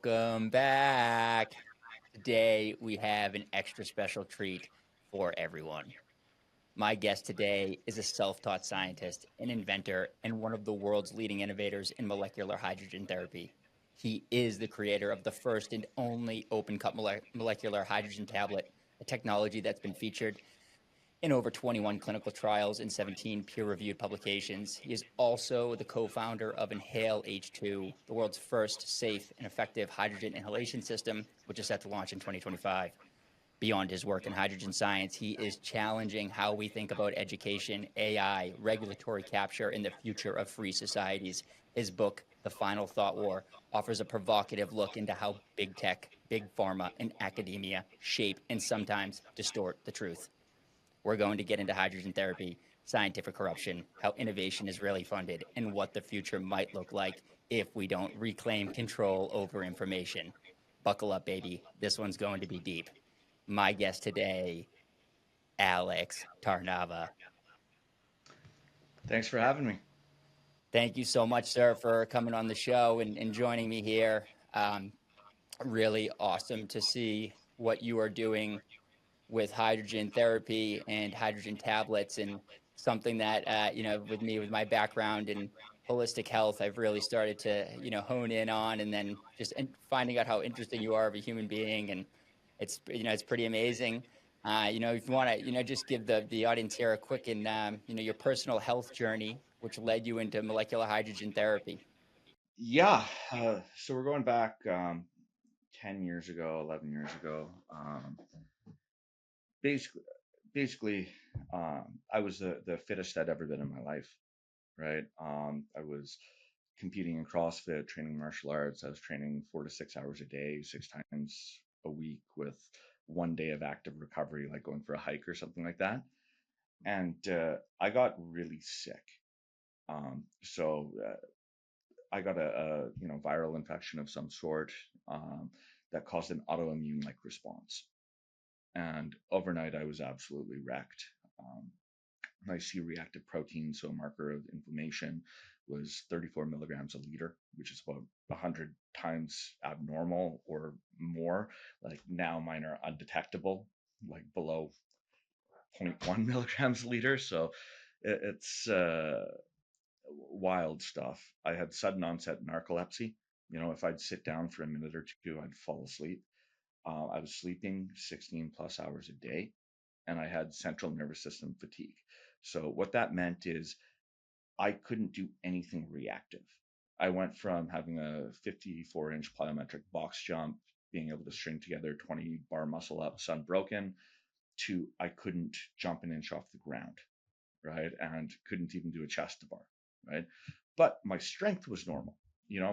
Welcome back. Today we have an extra special treat for everyone. My guest today is a self-taught scientist, an inventor, and one of the world's leading innovators in molecular hydrogen therapy. He is the creator of the first and only open-cup molecular hydrogen tablet, a technology that's been featured in over 21 clinical trials and 17 peer-reviewed publications. He is also the co-founder of Inhale H2, the world's first safe and effective hydrogen inhalation system, which is set to launch in 2025. Beyond his work in hydrogen science, he is challenging how we think about education, AI, regulatory capture, and the future of free societies. His book, The Final Thought War, offers a provocative look into how big tech, big pharma, and academia shape and sometimes distort the truth. We're going to get into hydrogen therapy, scientific corruption, how innovation is really funded, and what the future might look like if we don't reclaim control over information. Buckle up, baby. This one's going to be deep. My guest today, Alex Tarnava. Thanks for having me. Thank you so much, sir, for coming on the show and joining me here. Really awesome to see what you are doing with hydrogen therapy and hydrogen tablets, and something that with me, with my background in holistic health, I've really started to hone in on, and then just finding out how interesting you are of a human being, and it's pretty amazing. If you want to just give the audience here a quick and your personal health journey, which led you into molecular hydrogen therapy. Yeah, so we're going back 10 years ago, 11 years ago. Basically, basically, I was the fittest I'd ever been in my life, right? I was competing in CrossFit, training martial arts. I was training 4 to 6 hours a day, 6 times a week, with 1 day of active recovery, like going for a hike or something like that. And I got really sick. So I got a viral infection of some sort that caused an autoimmune like response, and overnight I was absolutely wrecked. Um, my C-reactive protein, so a marker of inflammation, was 34 milligrams a liter, which is about 100 times abnormal or more. Like now, mine are undetectable, like below zero point 0.1 milligrams a liter. So it's wild stuff. I had sudden onset narcolepsy. If I'd sit down for a minute or two, I'd fall asleep. I was sleeping 16 plus hours a day, and I had central nervous system fatigue. So what that meant is I couldn't do anything reactive. I went from having a 54-inch plyometric box jump, being able to string together 20 bar muscle ups unbroken, to I couldn't jump an inch off the ground, right? And couldn't even do a chest to bar, right? But my strength was normal.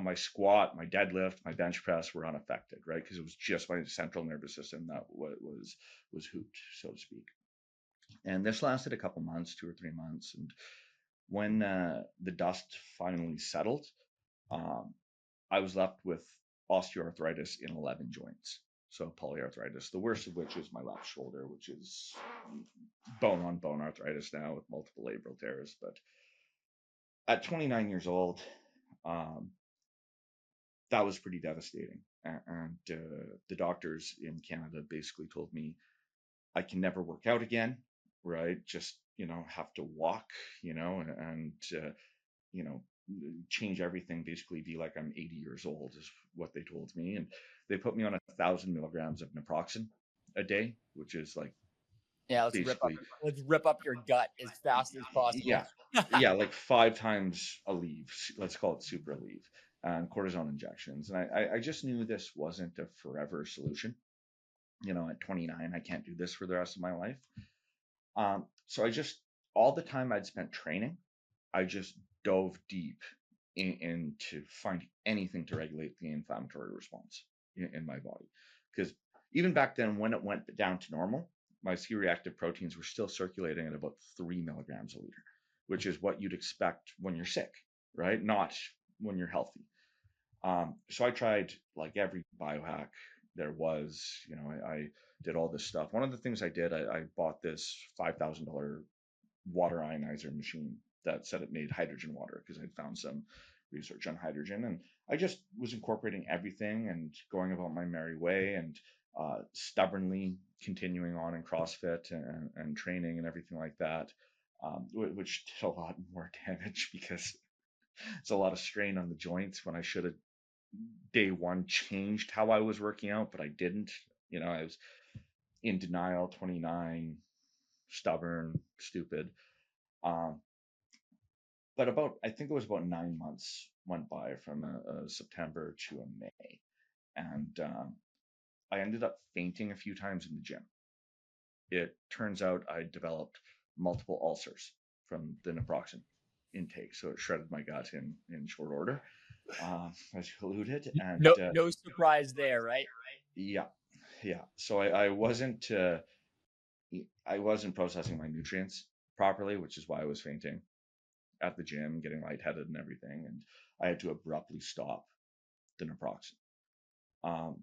My squat, my deadlift, my bench press were unaffected, right? Because it was just my central nervous system that was hooped, so to speak. And this lasted a couple months, 2 or 3 months. And when the dust finally settled, um, I was left with osteoarthritis in 11 joints. So polyarthritis, the worst of which is my left shoulder, which is bone on bone arthritis now with multiple labral tears. But at 29 years old, um, that was pretty devastating. And the doctors in Canada basically told me I can never work out again, right? Just, have to walk, and, you know, change everything, basically be like I'm 80 years old, is what they told me. And they put me on 1,000 milligrams of naproxen a day, which is like Yeah, basically, let's rip up your gut as fast as possible. yeah, yeah, like 5 times a leave. Let's call it super leave, and cortisone injections. And I just knew this wasn't a forever solution. At 29, I can't do this for the rest of my life. So I just, all the time I'd spent training, I just dove deep into finding anything to regulate the inflammatory response in my body. Because even back then, when it went down to normal, my C-reactive proteins were still circulating at about 3 milligrams a liter, which is what you'd expect when you're sick, right? Not when you're healthy. So I tried like every biohack there was. I did all this stuff. One of the things I did, I bought this $5,000 water ionizer machine that said it made hydrogen water, because I'd found some research on hydrogen, and I just was incorporating everything and going about my merry way, and stubbornly continuing on in CrossFit and training and everything like that, which did a lot more damage because it's a lot of strain on the joints when I should have day one changed how I was working out, but I didn't. I was in denial, 29, stubborn, stupid. Um, but I think it was about 9 months went by from a September to a May. And I ended up fainting a few times in the gym. It turns out I developed multiple ulcers from the naproxen intake. So it shredded my gut in short order, as you alluded. And No surprise there, right? yeah, yeah. So I wasn't processing my nutrients properly, which is why I was fainting at the gym, getting lightheaded and everything. And I had to abruptly stop the naproxen. Um,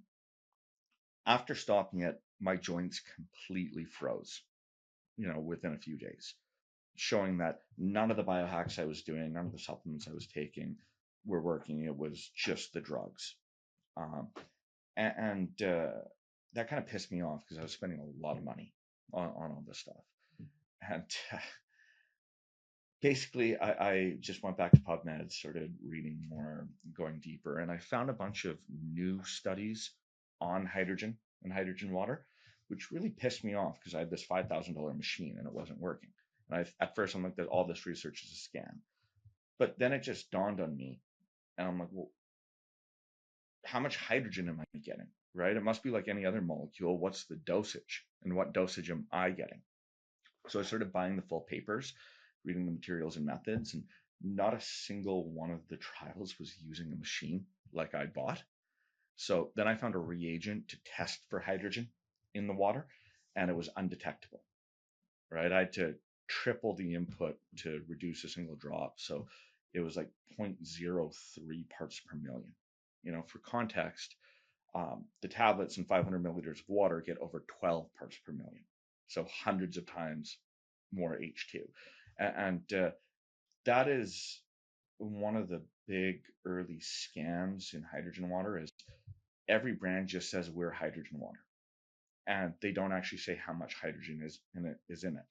After stopping it, my joints completely froze, within a few days, showing that none of the biohacks I was doing, none of the supplements I was taking were working. It was just the drugs. Um, and that kind of pissed me off because I was spending a lot of money on all this stuff. And basically, I just went back to PubMed, started reading more, going deeper, and I found a bunch of new studies on hydrogen and hydrogen water, which really pissed me off because I had this $5,000 machine and it wasn't working. And at first, I'm like, that all this research is a scam. But then it just dawned on me, and I'm like, well, how much hydrogen am I getting? Right? It must be like any other molecule. What's the dosage? And what dosage am I getting? So I started buying the full papers, reading the materials and methods, and not a single one of the trials was using a machine like I bought. So then I found a reagent to test for hydrogen in the water, and it was undetectable, right? I had to triple the input to reduce a single drop. So it was like 0.03 parts per million. For context, the tablets in 500 milliliters of water get over 12 parts per million. So hundreds of times more H2. And that is one of the big early scams in hydrogen water is every brand just says we're hydrogen water. And they don't actually say how much hydrogen is in it.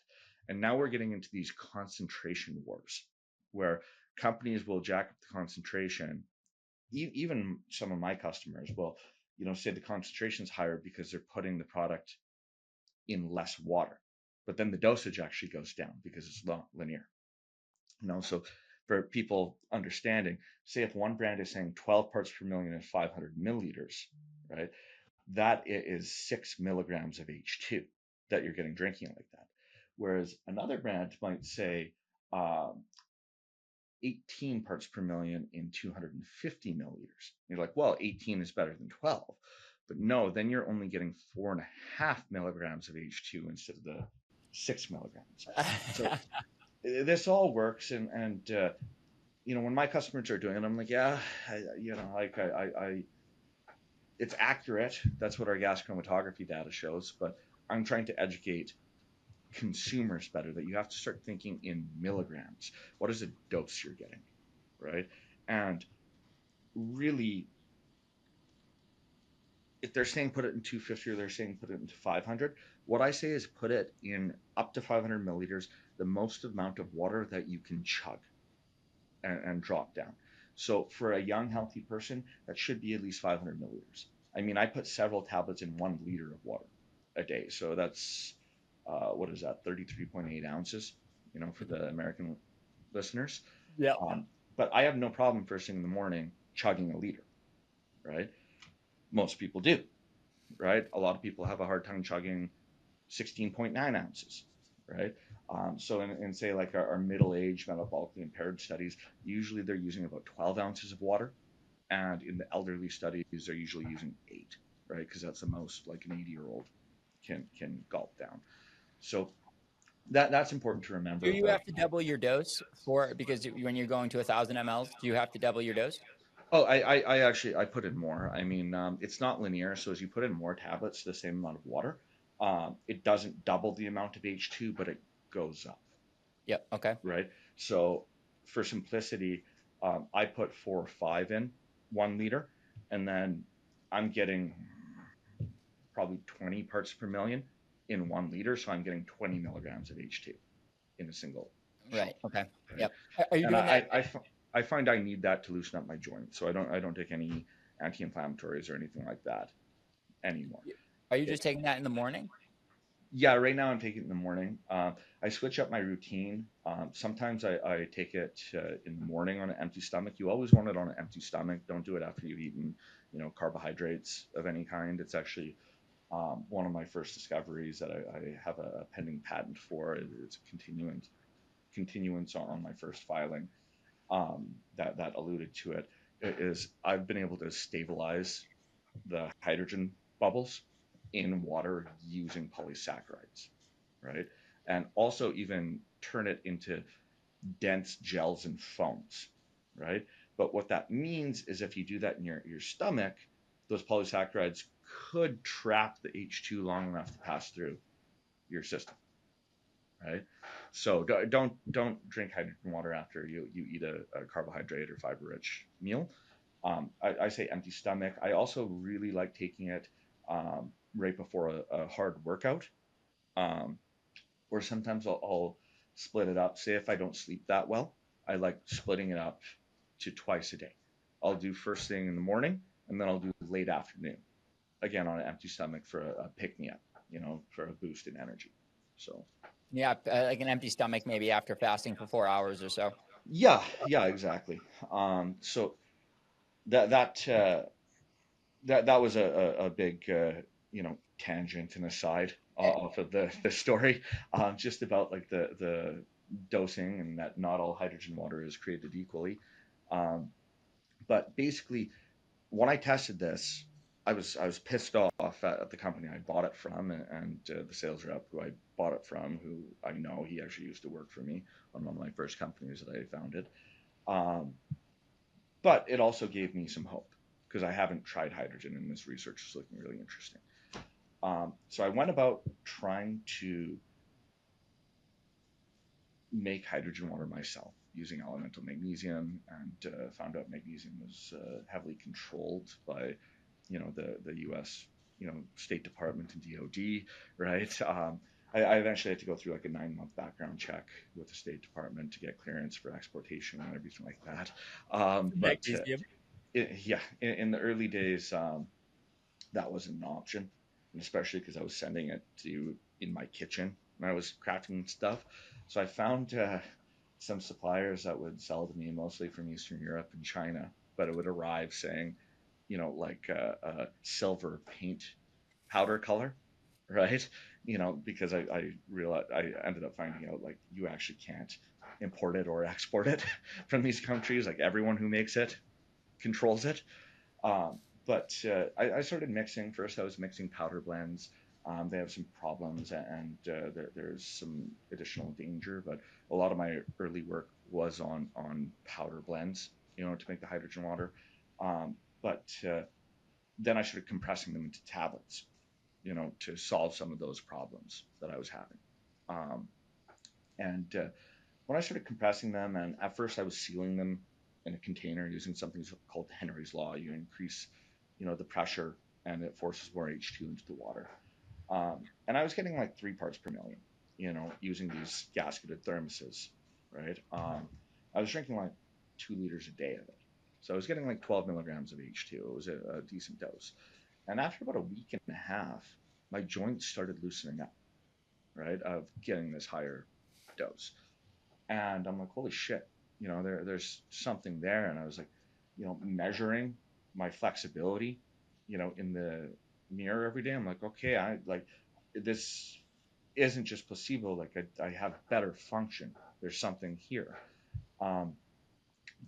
And now we're getting into these concentration wars where companies will jack up the concentration. Even some of my customers will, say the concentration is higher because they're putting the product in less water, but then the dosage actually goes down because it's not linear. So for people understanding, say if one brand is saying 12 parts per million is 500 milliliters, right? That is 6 milligrams of H2 that you're getting drinking like that. Whereas another brand might say 18 parts per million in 250 milliliters. You're like, well, 18 is better than 12. But no, then you're only getting 4.5 milligrams of H2 instead of the 6 milligrams. So this all works. And when my customers are doing it, I'm like, yeah, it's accurate. That's what our gas chromatography data shows. But I'm trying to educate consumers better that you have to start thinking in milligrams. What is the dose you're getting, right? And really, if they're saying put it in 250 or they're saying put it into 500, what I say is put it in up to 500 milliliters, the most amount of water that you can chug and drop down. So for a young, healthy person, that should be at least 500 milliliters. I mean, I put several tablets in 1 liter of water a day. So that's, what is that, 33.8 ounces, for the American listeners. Yeah. But I have no problem first thing in the morning chugging a liter, right? Most people do, right? A lot of people have a hard time chugging 16.9 ounces, right? So in say like our middle-aged metabolically impaired studies, usually they're using about 12 ounces of water, and in the elderly studies, they're usually using 8, right? Because that's the most like an 80-year-old can gulp down. So that's important to Do remember. you But have to double your dose because when you're going to 1,000 mLs, do you have to double your dose? oh, I actually I put in more. I mean, it's not linear, so as you put in more tablets, the same amount of water, it doesn't double the amount of H2, but it goes up, Yep. Okay. right? So for simplicity, I put 4 or 5 in 1 liter, and then I'm getting probably 20 parts per million in 1 liter. So I'm getting 20 milligrams of H2 in a single Right. shot. Okay. Right. Yep. Are you And doing that? I find I need that to loosen up my joint. So I don't take any anti-inflammatories or anything like that anymore. Are you It, just taking that in the morning? yeah, right now I'm taking it in the morning. I switch up my routine. Sometimes I take it in the morning on an empty stomach. You always want it on an empty stomach. Don't do it after you've eaten, carbohydrates of any kind. It's actually one of my first discoveries that I have a pending patent for. It's a continuance on my first filing, that alluded to it. Is I've been able to stabilize the hydrogen bubbles in water using polysaccharides, right? And also even turn it into dense gels and foams, right? But what that means is if you do that in your stomach, those polysaccharides could trap the H2 long enough to pass through your system, right? So don't drink hydrogen water after you eat a carbohydrate or fiber rich meal. I say empty stomach. I also really like taking it right before a hard workout, um, or sometimes I'll split it up. Say if I don't sleep that well, I like splitting it up to twice a day. I'll do first thing in the morning, and then I'll do late afternoon, again on an empty stomach for a pick me up, for a boost in energy. So Yeah, like an empty stomach, maybe after fasting for 4 hours or so. yeah, exactly. So that that uh, that was a big tangent and aside Eh, off of the story, just about like the dosing and that not all hydrogen water is created equally. Um, but basically, when I tested this, I was pissed off at the company I bought it from, and the sales rep who I bought it from, who I know he actually used to work for me on one of my first companies that I founded. Um, but it also gave me some hope because I haven't tried hydrogen, and this research is looking really interesting. So I went about trying to make hydrogen water myself using elemental magnesium, and found out magnesium was heavily controlled by, the U.S. State Department and DoD, right? I eventually had to go through like a 9 month background check with the State Department to get clearance for exportation and everything like that. But Magnesium. yeah, in the early days, that wasn't an option, and especially because I was sending it to in my kitchen when I was crafting stuff. So I found some suppliers that would sell to me mostly from Eastern Europe and China, but it would arrive saying, like a silver paint powder color, right? Because I realized I ended up finding out like you actually can't import it or export it from these countries. Like everyone who makes it controls it. But I started mixing. First, I was mixing powder blends. They have some problems, and there's some additional danger. But a lot of my early work was on powder blends, to make the hydrogen water. But then I started compressing them into tablets, to solve some of those problems that I was having. Um, and when I started compressing them, and at first I was sealing them in a container using something called Henry's Law. You increase, the pressure, and it forces more H2 into the water. And I was getting like 3 parts per million, using these gasketed thermoses, right? I was drinking like 2 liters a day of it. So I was getting like 12 milligrams of H2. It was a decent dose. And after about a week and a half, my joints started loosening up, right, of getting this higher dose. And I'm like, holy shit, there's something there. And I was like, measuring my flexibility, in the mirror every day. I'm like, okay, I like this isn't just placebo. Like I have better function. There's something here. Um,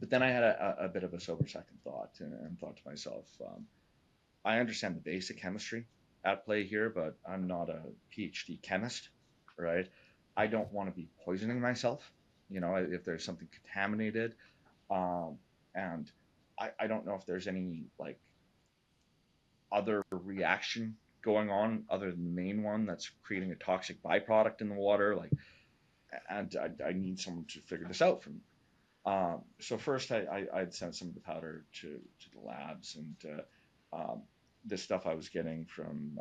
but then I had a bit of a sober second thought, and thought to myself, I understand the basic chemistry at play here, but I'm not a PhD chemist, right? I don't want to be poisoning myself, if there's something contaminated. Um, and I don't know if there's any like other reaction going on other than the main one that's creating a toxic byproduct in the water. Like, and I need someone to figure this out for me. So first, I'd sent some of the powder to the labs, and the stuff I was getting from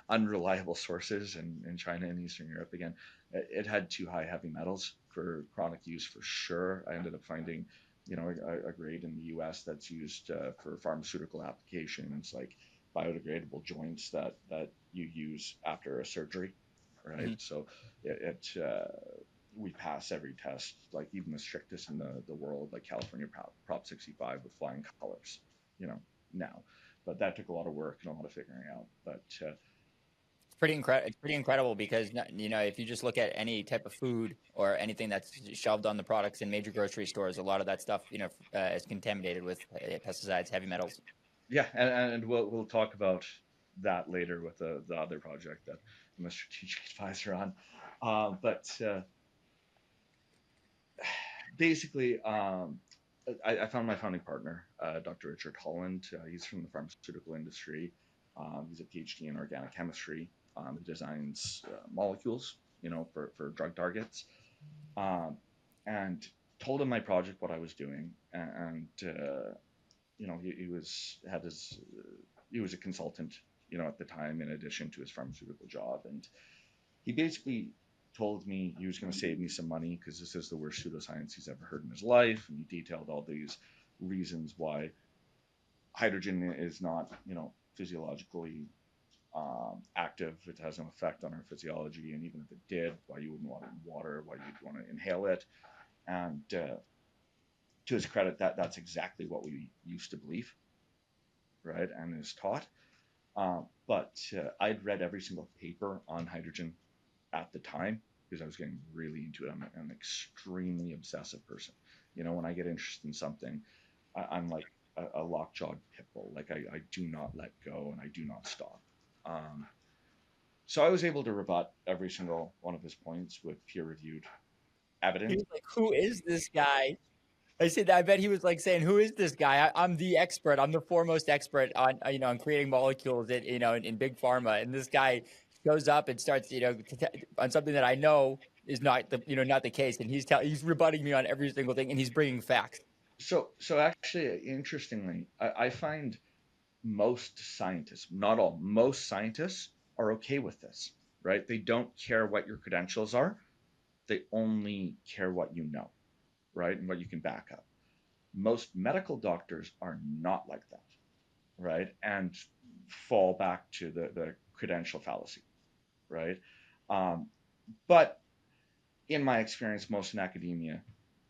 unreliable sources in China and Eastern Europe. Again, it had too high heavy metals for chronic use for sure. I ended up finding, a grade in the U.S. that's used for pharmaceutical applications, like biodegradable joints that you use after a surgery, right? Mhm. So it we pass every test, like even the strictest in the world, like California Prop 65 with flying colors, you know, now. But that took a lot of work and a lot of figuring out. But It's pretty incredible because if you just look at any type of food or anything that's shelved on the products in major grocery stores, a lot of that stuff is contaminated with pesticides, heavy metals. yeah, and we'll talk about that later with the other project that I'm a strategic advisor on. But basically, I found my founding partner, Dr. Richard Holland. He's from the pharmaceutical industry. He's a PhD in organic chemistry. He designs molecules, for drug targets. Um, and told him my project, what I was doing, and he was had his he was a consultant, at the time, in addition to his pharmaceutical job, and he basically told me he was going to save me some money because this is the worst pseudoscience he's ever heard in his life, and he detailed all these reasons why hydrogen is not, physiologically active. It has no effect on our physiology, and even if it did, why you wouldn't want it in water, why you'd want to inhale it. And to his credit, that's exactly what we used to believe, right, and is taught. But I'd read every single paper on hydrogen at the time because I was getting really into it. I'm an extremely obsessive person. When I get interested in something, I'm like a lockjawed pit bull. Like I do not let go and I do not stop. Um, so I was able to rebut every single one of his points with peer-reviewed He evidence. was like, "Who is this guy?" I said, "I bet he was like saying, 'Who is this guy? I'm the expert. I'm the foremost expert on on creating molecules in Big Pharma.'" And this guy shows up and starts on something that I know is not the not the case, and he's rebutting me on every single thing, and he's bringing facts. So actually, interestingly, I find most scientists, not all, most scientists are okay with this, right? They don't care what your credentials are. They only care what you know, right? And what you can back up. Most medical doctors are not like that, right? And fall back to the credential fallacy, right? Um, but in my experience, most in academia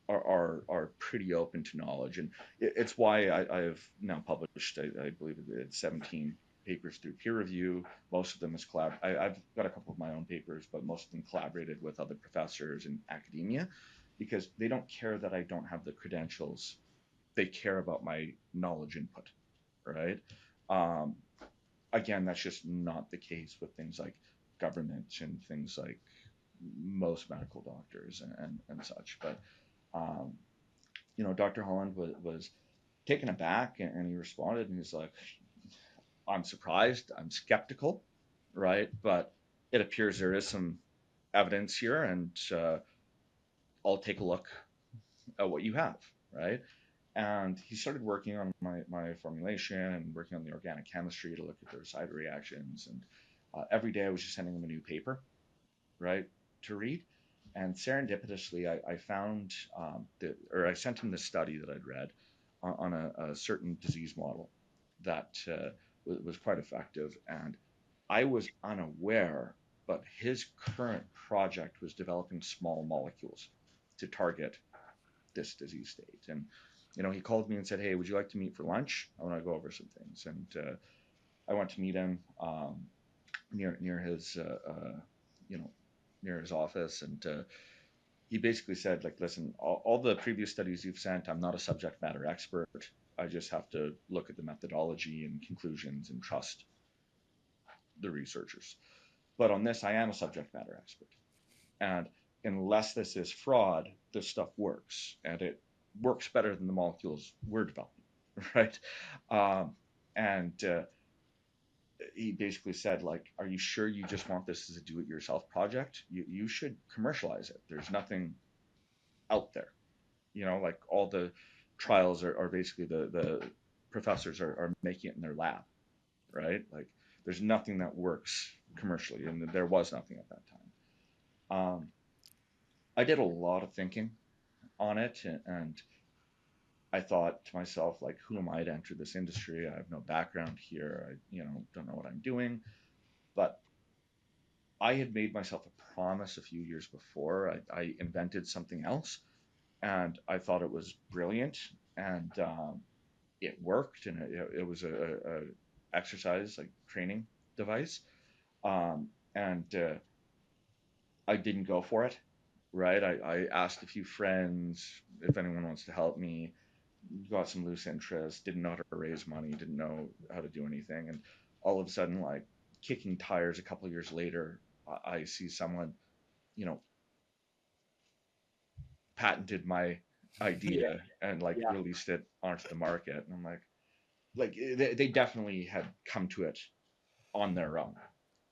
are pretty open to knowledge, and it's why I've now published, I believe it's 17 papers through peer review. Most of them is I've got a couple of my own papers, but most of them collaborated with other professors in academia because they don't care that I don't have the credentials. They care about my knowledge input, right? Um, Again, that's just not the case with things like government and things like most medical doctors and such. But um, Dr. Holland was taken aback, and he responded, and he's like, I'm surprised, I'm skeptical, right? But it appears there is some evidence here, and I'll take a look at what you have, right? And he started working on my formulation and working on the organic chemistry to look at their side reactions. And every day I was just sending him a new paper, right, to read. And serendipitously, I found or I sent him the study that I'd read on a certain disease model that was quite effective. And I was unaware, but his current project was developing small molecules to target this disease state. And he called me and said, "Hey, would you like to meet for lunch? I want to go over some things." And I went to meet him near his you know near his office, and he basically said, like, listen, all the previous studies you've sent, I'm not a subject matter expert. I just have to look at the methodology and conclusions and trust the researchers. But on this, I am a subject matter expert. And unless this is fraud, this stuff works, and it works better than the molecules we're developing, right? Um, and he basically said, like, are you sure you just want this as a do-it-yourself project? You should commercialize it. There's nothing. out there. Like all the trials are basically the professors are making it in their lab, right? Like there's nothing that works commercially, and there was nothing at that time. I did a lot of thinking on it, and I thought to myself, like, who am I to enter this industry? I have no background here. I, don't know what I'm doing. But I had made myself a promise a few years before. I invented something else, and I thought it was brilliant, and it worked, and it was a exercise like training device, and I didn't go for it. Right, I asked a few friends if anyone wants to help me. Got some loose interest. Didn't know how to raise money. Didn't know how to do anything, and all of a sudden, like kicking tires, a couple of years later, I see someone, you know, patented my Yeah, idea and like yeah. released it onto the market, and I'm like they definitely had come to it on their own.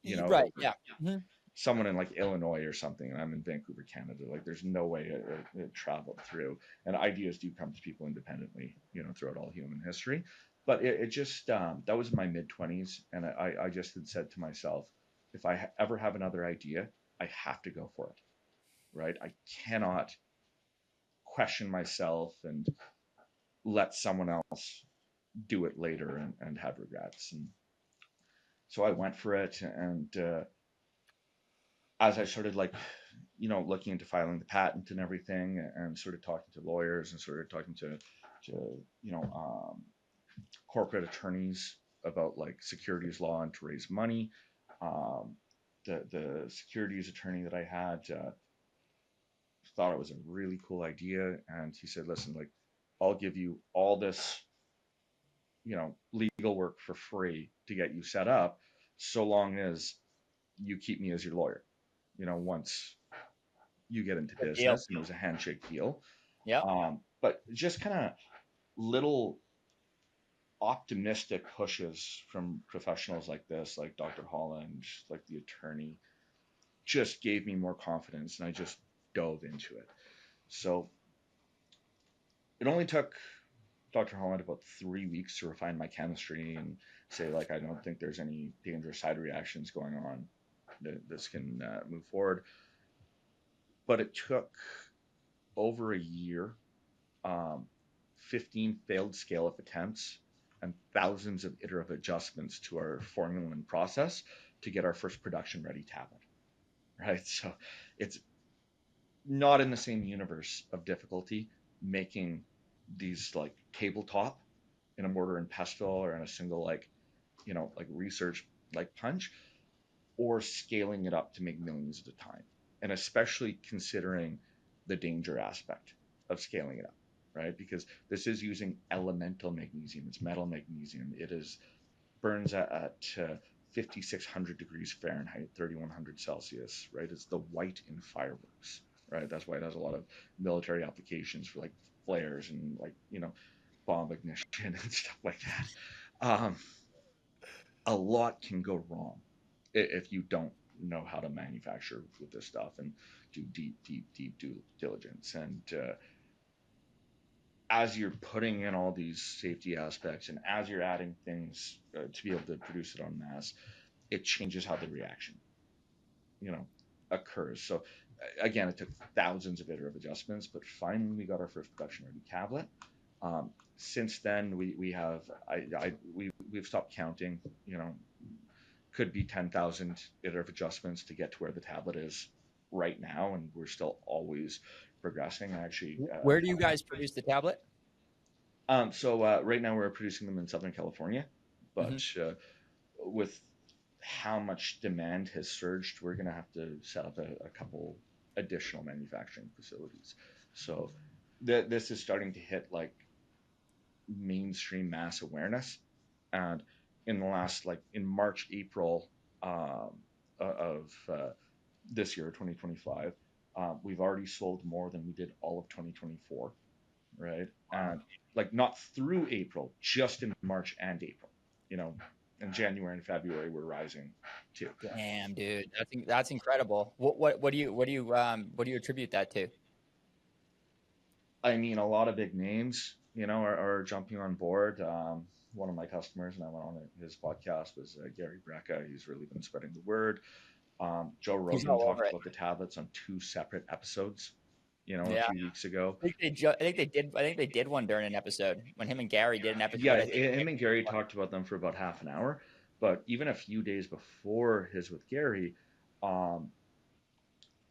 Right, Over yeah. Mhm. someone in like Illinois or something, and I'm in Vancouver, Canada. Like, there's no way it traveled through. And ideas do come to people independently, throughout all human history. But it just that was my mid 20s, and I just had said to myself, if I ever have another idea, I have to go for it. Right? I cannot question myself and let someone else do it later and have regrets. And so I went for it, and as I started like, looking into filing the patent and everything, and sort of talking to lawyers and sort of talking to you know corporate attorneys about like securities law and to raise money. Um, the securities attorney that I had thought it was a really cool idea, and he said, "Listen, like, I'll give you all this, legal work for free to get you set up, so long as you keep me as your lawyer. Once you get into Good deal. business," and it was a handshake deal. Yep. But just kind of little optimistic pushes from professionals like this, like Dr. Holland, like the attorney, just gave me more confidence, and I just dove into it. So it only took Dr. Holland about 3 weeks to refine my chemistry and say, like, I don't think there's any dangerous side reactions going on. This can move forward. But it took over a year, um, 15 failed scale up attempts, and thousands of iterative adjustments to our formula and process to get our first production ready tablet. Right. So it's not in the same universe of difficulty making these like tabletop in a mortar and pestle or in a single like, like research like punch, or scaling it up to make millions at a time. And especially considering the danger aspect of scaling it up, right? Because this is using elemental magnesium, it's metal magnesium. It is burns at 5,600 degrees Fahrenheit, 3,100 Celsius, right? It's the white in fireworks, right? That's why it has a lot of military applications for like flares and like, bomb ignition and stuff like that. A lot can go wrong if you don't know how to manufacture with this stuff and do deep due diligence. And as you're putting in all these safety aspects and as you're adding things to be able to produce it en masse, it changes how the reaction, you know, occurs. So again, it took thousands of iterative adjustments, but finally we got our first production ready tablet. Since then, we have we've stopped counting. Could be 10,000 iterative adjustments to get to where the tablet is right now, and we're still always progressing. Actually, Where do you guys produce the tablet? so right now we're producing them in Southern California, Mhm. but with how much demand has surged, we're going to have to set up a couple additional manufacturing facilities. So this is starting to hit like mainstream mass awareness. And in the last, like in March, April of this year, 2025, we've already sold more than we did all of 2024, right? And like not through April, just in March and April, you know, in January and February, we're rising too. Damn, dude, that's incredible. What do you attribute that to? I mean, a lot of big names, are jumping on board. One of my customers, and I went on his podcast, was Gary Brecka. He's really been spreading the word. Joe He's Rogan all over talked it. about the tablets on two separate episodes, a Yeah. few weeks ago. I think they did one during an episode when him and Gary did an episode. Yeah, I think him and Gary talked about them for about half an hour. But even a few days before his with Gary, um,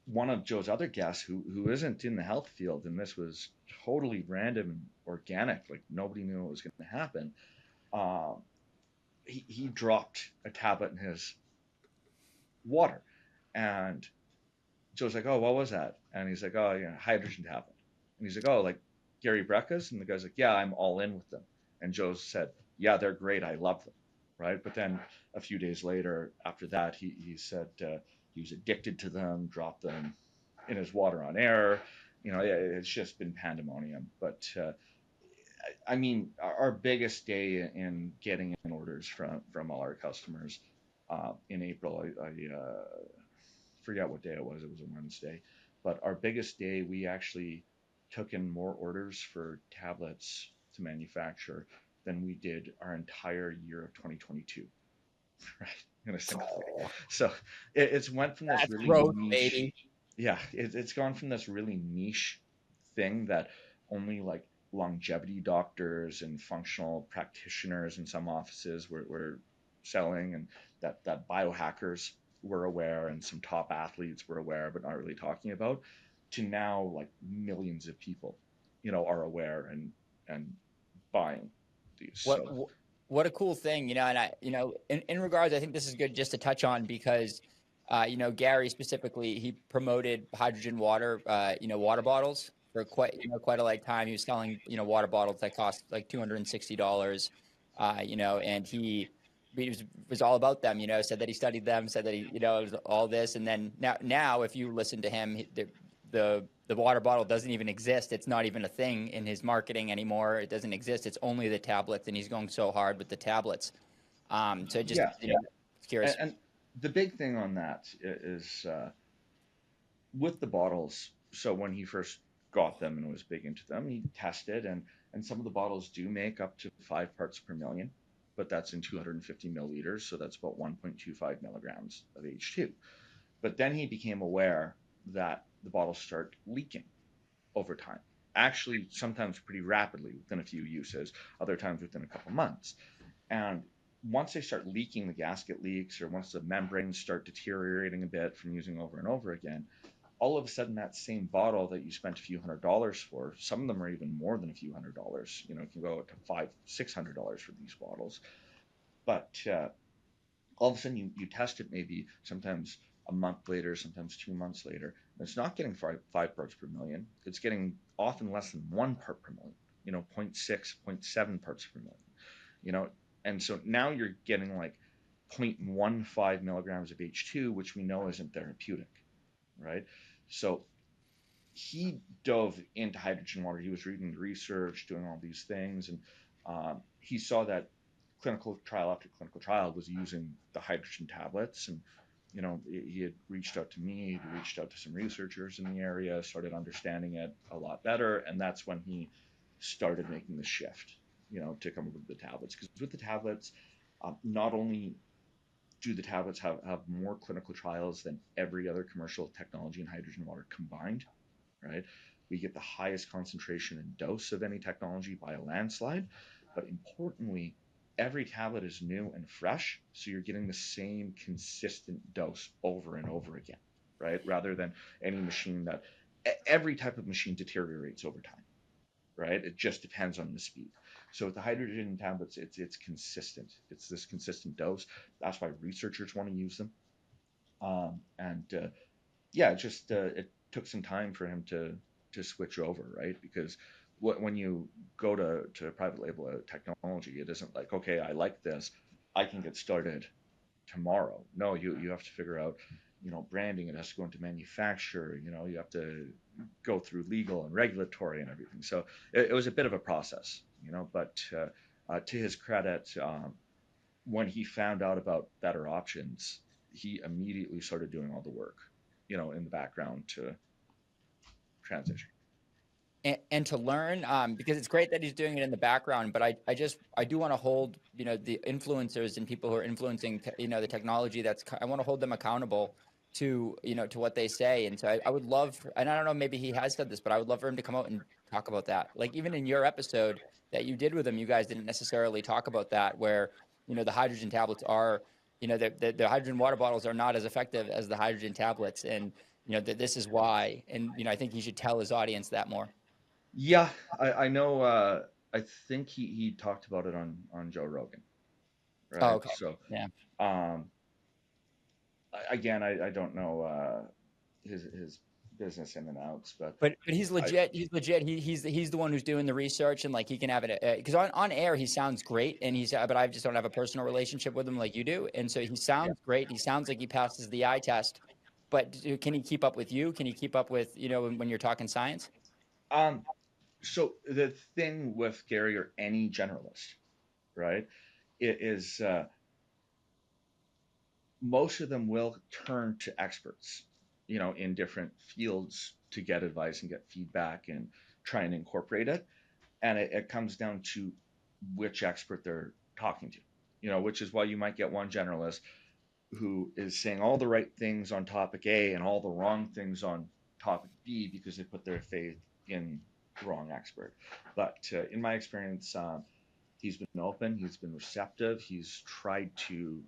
one of Joe's other guests who isn't in the health field, and this was totally random and organic, like nobody knew what was going to happen. Um, he dropped a tablet in his water, and Joe's like, "Oh, what was that?" And he's like, "Oh, hydrogen tablet." And he's like, "Oh, like Gary Brecka's?" And the guy's like, "Yeah, I'm all in with them." And Joe said, "Yeah, they're great. I love them." Right. But then a few days later, after that, he said he was addicted to them, dropped them in his water on air. Yeah, it's just been pandemonium. But I mean, our biggest day in getting in orders from all our customers in April, I forget what day it was. It was a Wednesday, but our biggest day, we actually took in more orders for tablets to manufacture than we did our entire year of 2022. Right, in a single day. oh, So it's went from this that's really growth, niche, baby. yeah, it's gone from this really niche thing that only like longevity doctors and functional practitioners in some offices were selling, and that biohackers were aware, and some top athletes were aware but not really talking about, to now like millions of people are aware and buying these. What So what a cool thing, and in regards, I think this is good just to touch on because, Gary specifically, he promoted hydrogen water, water bottles for quite a long time. He was selling, water bottles that cost like $260, and he was all about them, said that he studied them, said that he, it was all this. And then now if you listen to him, the water bottle doesn't even exist. It's not even a thing in his marketing anymore. It doesn't exist. It's only the tablets, and he's going so hard with the tablets. So just yeah, it's curious. and the big thing on that is with the bottles. So when he first got them and was big into them, he tested, and some of the bottles do make up to 5 parts per million, but that's in 250 milliliters, so that's about 1.25 milligrams of H2. But then he became aware that the bottles start leaking over time. Actually, sometimes pretty rapidly within a few uses, other times within a couple months. And once they start leaking, the gasket leaks, or once the membranes start deteriorating a bit from using over and over again, all of a sudden that same bottle that you spent a few $100s for, some of them are even more than a few $100. It can go up to $500-$600 for these bottles. But all of a sudden you test it maybe sometimes a month later, sometimes 2 months later, and it's not getting five parts per million. It's getting often less than 1 part per million. 0. 0.6, zero point 0.7 parts per million. You know, and so now you're getting like 0.15 milligrams of H2, which we know isn't therapeutic, right? So he dove into hydrogen water. He was reading the research, doing all these things, and he saw that clinical trial after clinical trial was using the hydrogen tablets. And he had reached out to me, he reached out to some researchers in the area, started understanding it a lot better, and that's when he started making the shift, to come up with the tablets. Because with the tablets, not only do the tablets have more clinical trials than every other commercial technology in hydrogen water combined, right? We get the highest concentration and dose of any technology by a landslide. But importantly, every tablet is new and fresh, so you're getting the same consistent dose over and over again, right? Rather than any machine that every type of machine deteriorates over time, right? It just depends on the speed. So with the hydrogen tablets, it's consistent. It's this consistent dose. That's why researchers want to use them. And yeah, it took some time for him to switch over, right? Because when you go to private label technology, it isn't like, okay, I like this, I can get started tomorrow. No, you have to figure out, branding. It has to go into manufacture. You have to go through legal and regulatory and everything. So it was a bit of a process, But to his credit, when he found out about better options, he immediately started doing all the work, in the background to transition. and to learn, because it's great that he's doing it in the background, but I do want to hold, the influencers and people who are influencing, the technology I want to hold them accountable to, to what they say. And so I would love, and I don't know, maybe he has said this, but I would love for him to come out and talk about that. Like even in your episode that you did with him, you guys didn't necessarily talk about that, where, the hydrogen tablets are, the hydrogen water bottles are not as effective as the hydrogen tablets. And, that this is why. And, I think he should tell his audience that more. Yeah, I know. I think he talked about it on Joe Rogan, Oh, right? okay. So Yeah. um, again, I don't know his business in and outs, but But he's I legit. He's legit. He's the one who's doing the research, and like he can have it because on air he sounds great, and but I just don't have a personal relationship with him like you do, and so he yeah. sounds great. He sounds like he passes the eye test, but can he keep up with you? Can he keep up with when you're talking science? Um, so the thing with Gary or any generalist, right, it is most of them will turn to experts, in different fields to get advice and get feedback and try and incorporate it. And it comes down to which expert they're talking to, which is why you might get one generalist who is saying all the right things on topic A and all the wrong things on topic B because they put their faith in the wrong expert. But in my experience, he's been open, he's been receptive, he's tried to,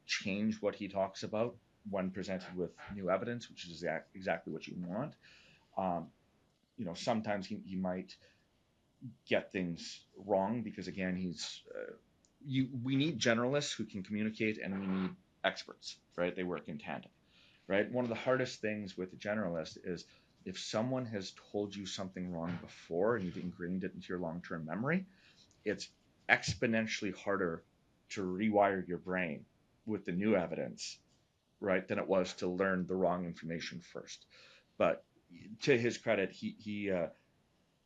change what he talks about when presented with new evidence, which is exactly what you want. Um, sometimes he might get things wrong because again we need generalists who can communicate and we need experts, right? They work in tandem, right? One of the hardest things with a generalist is if someone has told you something wrong before and you've ingrained it into your long-term memory, it's exponentially harder to rewire your brain with the new evidence, right, than it was to learn the wrong information first. But to his credit, he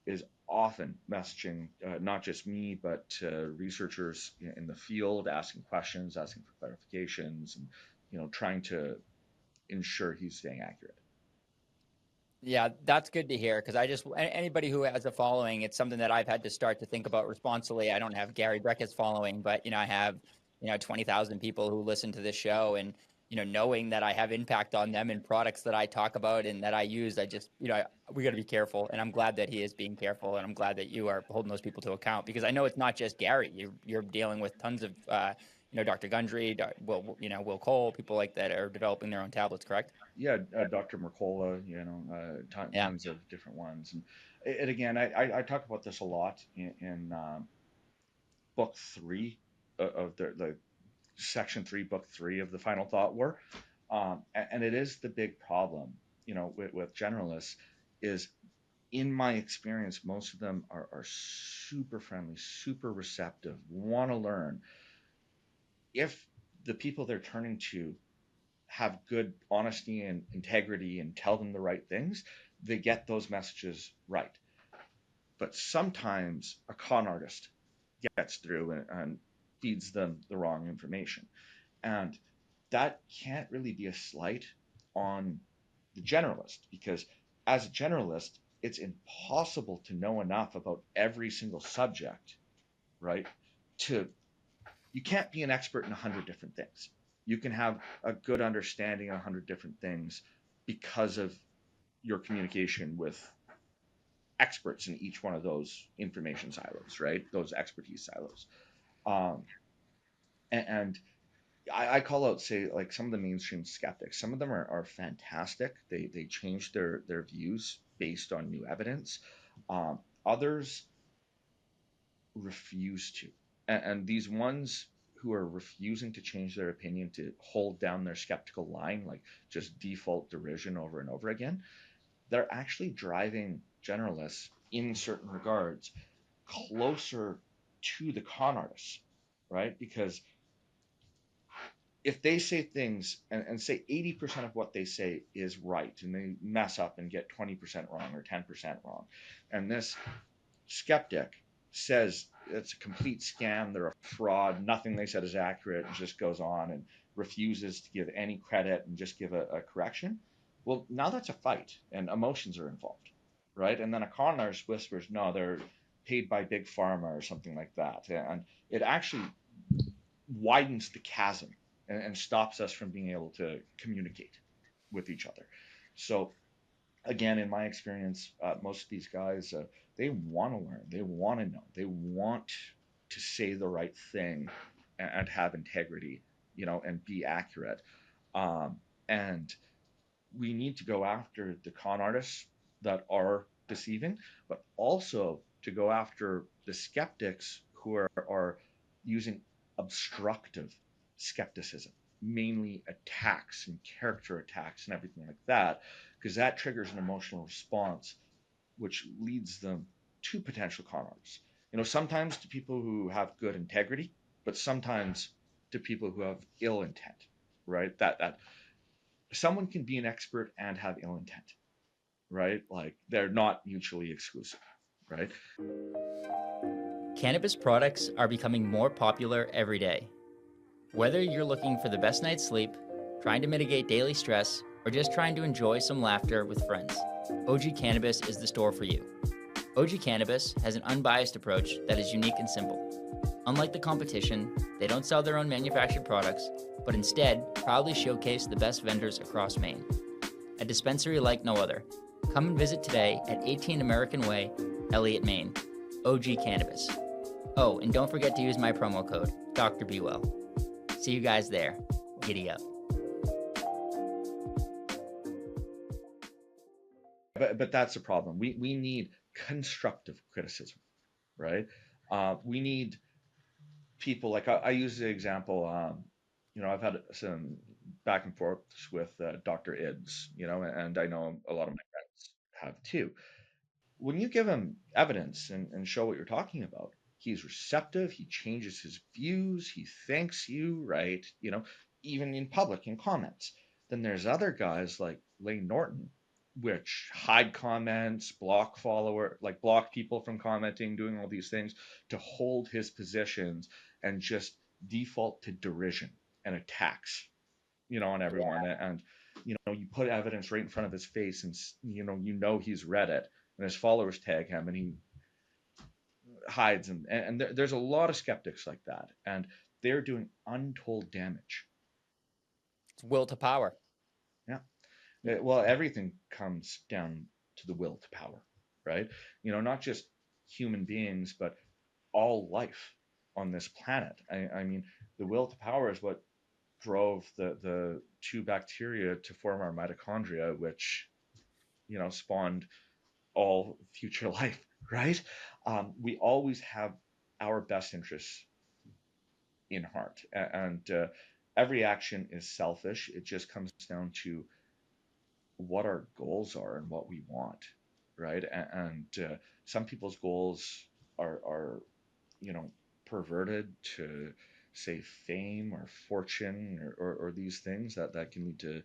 is often messaging not just me but researchers in the field, asking questions, asking for clarifications, and trying to ensure he's staying accurate. Yeah, that's good to hear because anybody who has a following, it's something that I've had to start to think about responsibly. I don't have Gary Breckett's following, but I have 20,000 people who listen to this show, and knowing that I have impact on them and products that I talk about and that I use, I just we got to be careful, and I'm glad that he is being careful, and I'm glad that you are holding those people to account because I know it's not just Gary. You're dealing with tons of Dr. Gundry, Will Cole, people like that are developing their own tablets, correct? Yeah, Dr. Mercola, Yeah. tons of different ones. And again, I talk about this a lot in book three of the section three, book three of the Final Thought War. And it is the big problem, with generalists is in my experience, most of them are super friendly, super receptive, want to learn. If the people they're turning to have good honesty and integrity and tell them the right things, they get those messages right. But sometimes a con artist gets through and feeds them the wrong information. And that can't really be a slight on the generalist because as a generalist, it's impossible to know enough about every single subject, right? To You can't be an expert in 100 different things. You can have a good understanding of 100 different things because of your communication with experts in each one of those information silos, right? Those expertise silos. Um, and I call out, say, like some of the mainstream skeptics. Some of them are fantastic. They change their views based on new evidence. Others refuse to, and these ones who are refusing to change their opinion to hold down their skeptical line, like just default derision over and over again, they're actually driving generalists in certain regards closer to the con artists, right? Because if they say things and say 80% of what they say is right and they mess up and get 20% wrong or 10% wrong, and this skeptic says it's a complete scam, they're a fraud, nothing they said is accurate, and just goes on and refuses to give any credit and just give a correction, well, now that's a fight and emotions are involved. right? And then a con artist whispers, no, they're paid by Big Pharma or something like that. And it actually widens the chasm and stops us from being able to communicate with each other. So again, in my experience, most of these guys, they want to learn, they want to know, they want to say the right thing and have integrity, and be accurate. And we need to go after the con artists that are deceiving, but also to go after the skeptics who are using obstructive skepticism, mainly attacks and character attacks and everything like that, because that triggers an emotional response, which leads them to potential con artists. Sometimes to people who have good integrity, but sometimes to people who have ill intent, right? That someone can be an expert and have ill intent, right? Like they're not mutually exclusive, right? Cannabis products are becoming more popular every day. Whether you're looking for the best night's sleep, trying to mitigate daily stress, or just trying to enjoy some laughter with friends, OG Cannabis is the store for you. OG Cannabis has an unbiased approach that is unique and simple. Unlike the competition, they don't sell their own manufactured products, but instead proudly showcase the best vendors across Maine. A dispensary like no other. Come and visit today at 18 American Way, Elliott, Maine. OG Cannabis. Oh, and don't forget to use my promo code, Dr. BeeWell. See you guys there. Giddy up. But that's the problem. We need constructive criticism, right? We need people like I use the example. I've had some back and forth with Dr. Ids, and I know a lot of my friends have too. When you give him evidence and show what you're talking about, he's receptive, he changes his views, he thanks you, right? Even in public in comments. Then there's other guys like Lane Norton, which hide comments, block people from commenting, doing all these things to hold his positions and just default to derision and attacks, on everyone. And you put evidence right in front of his face, and he's read it, and his followers tag him, and he hides. And there's a lot of skeptics like that, and they're doing untold damage. It's will to power. Yeah. Well, everything comes down to the will to power, right? Not just human beings, but all life on this planet. I mean, the will to power is what drove the two bacteria to form our mitochondria, which spawned all future life, right? We always have our best interests in heart, and every action is selfish. It just comes down to what our goals are and what we want, right? And some people's goals are you know perverted to say fame or fortune or these things that can lead to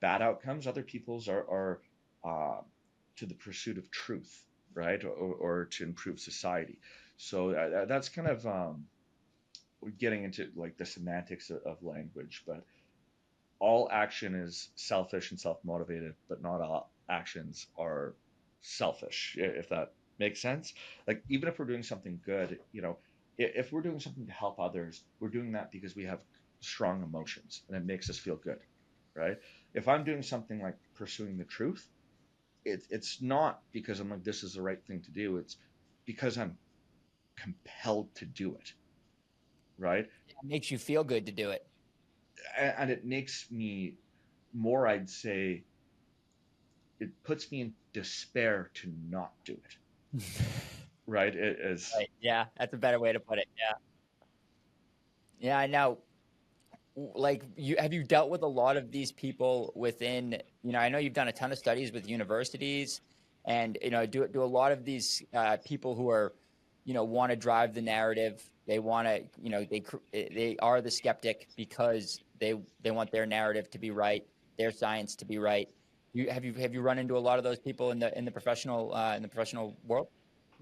bad outcomes. Other people's are to the pursuit of truth, right, or to improve society. So that's kind of getting into like the semantics of language, but all action is selfish and self-motivated, but not all actions are selfish, if that makes sense. Like even if we're doing something good, if we're doing something to help others, we're doing that because we have strong emotions and it makes us feel good, right? If I'm doing something like pursuing the truth, it's not because I'm like, this is the right thing to do. It's because I'm compelled to do it, right? It makes you feel good to do it. And it makes me more, I'd say, it puts me in despair to not do it, right? It is. Right. Yeah, that's a better way to put it. Yeah. Yeah, I know. Like you have you dealt with a lot of these people within, I know you've done a ton of studies with universities and do a lot of these people who are want to drive the narrative. They want to, they are the skeptic because they want their narrative to be right, their science to be right. Have you run into a lot of those people in the professional world?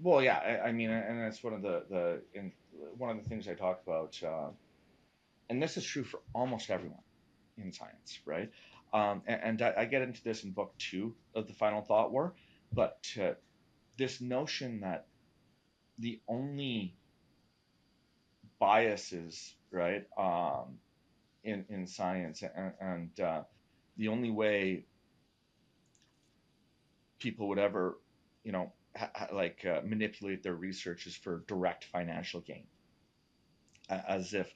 Well, yeah. I mean, and that's one of the things I talk about, and this is true for almost everyone in science, right? And I get into this in book 2 of the Final Thought War. But this notion that the only biases, right, in science, and the only way people would ever, manipulate their research is for direct financial gain, as if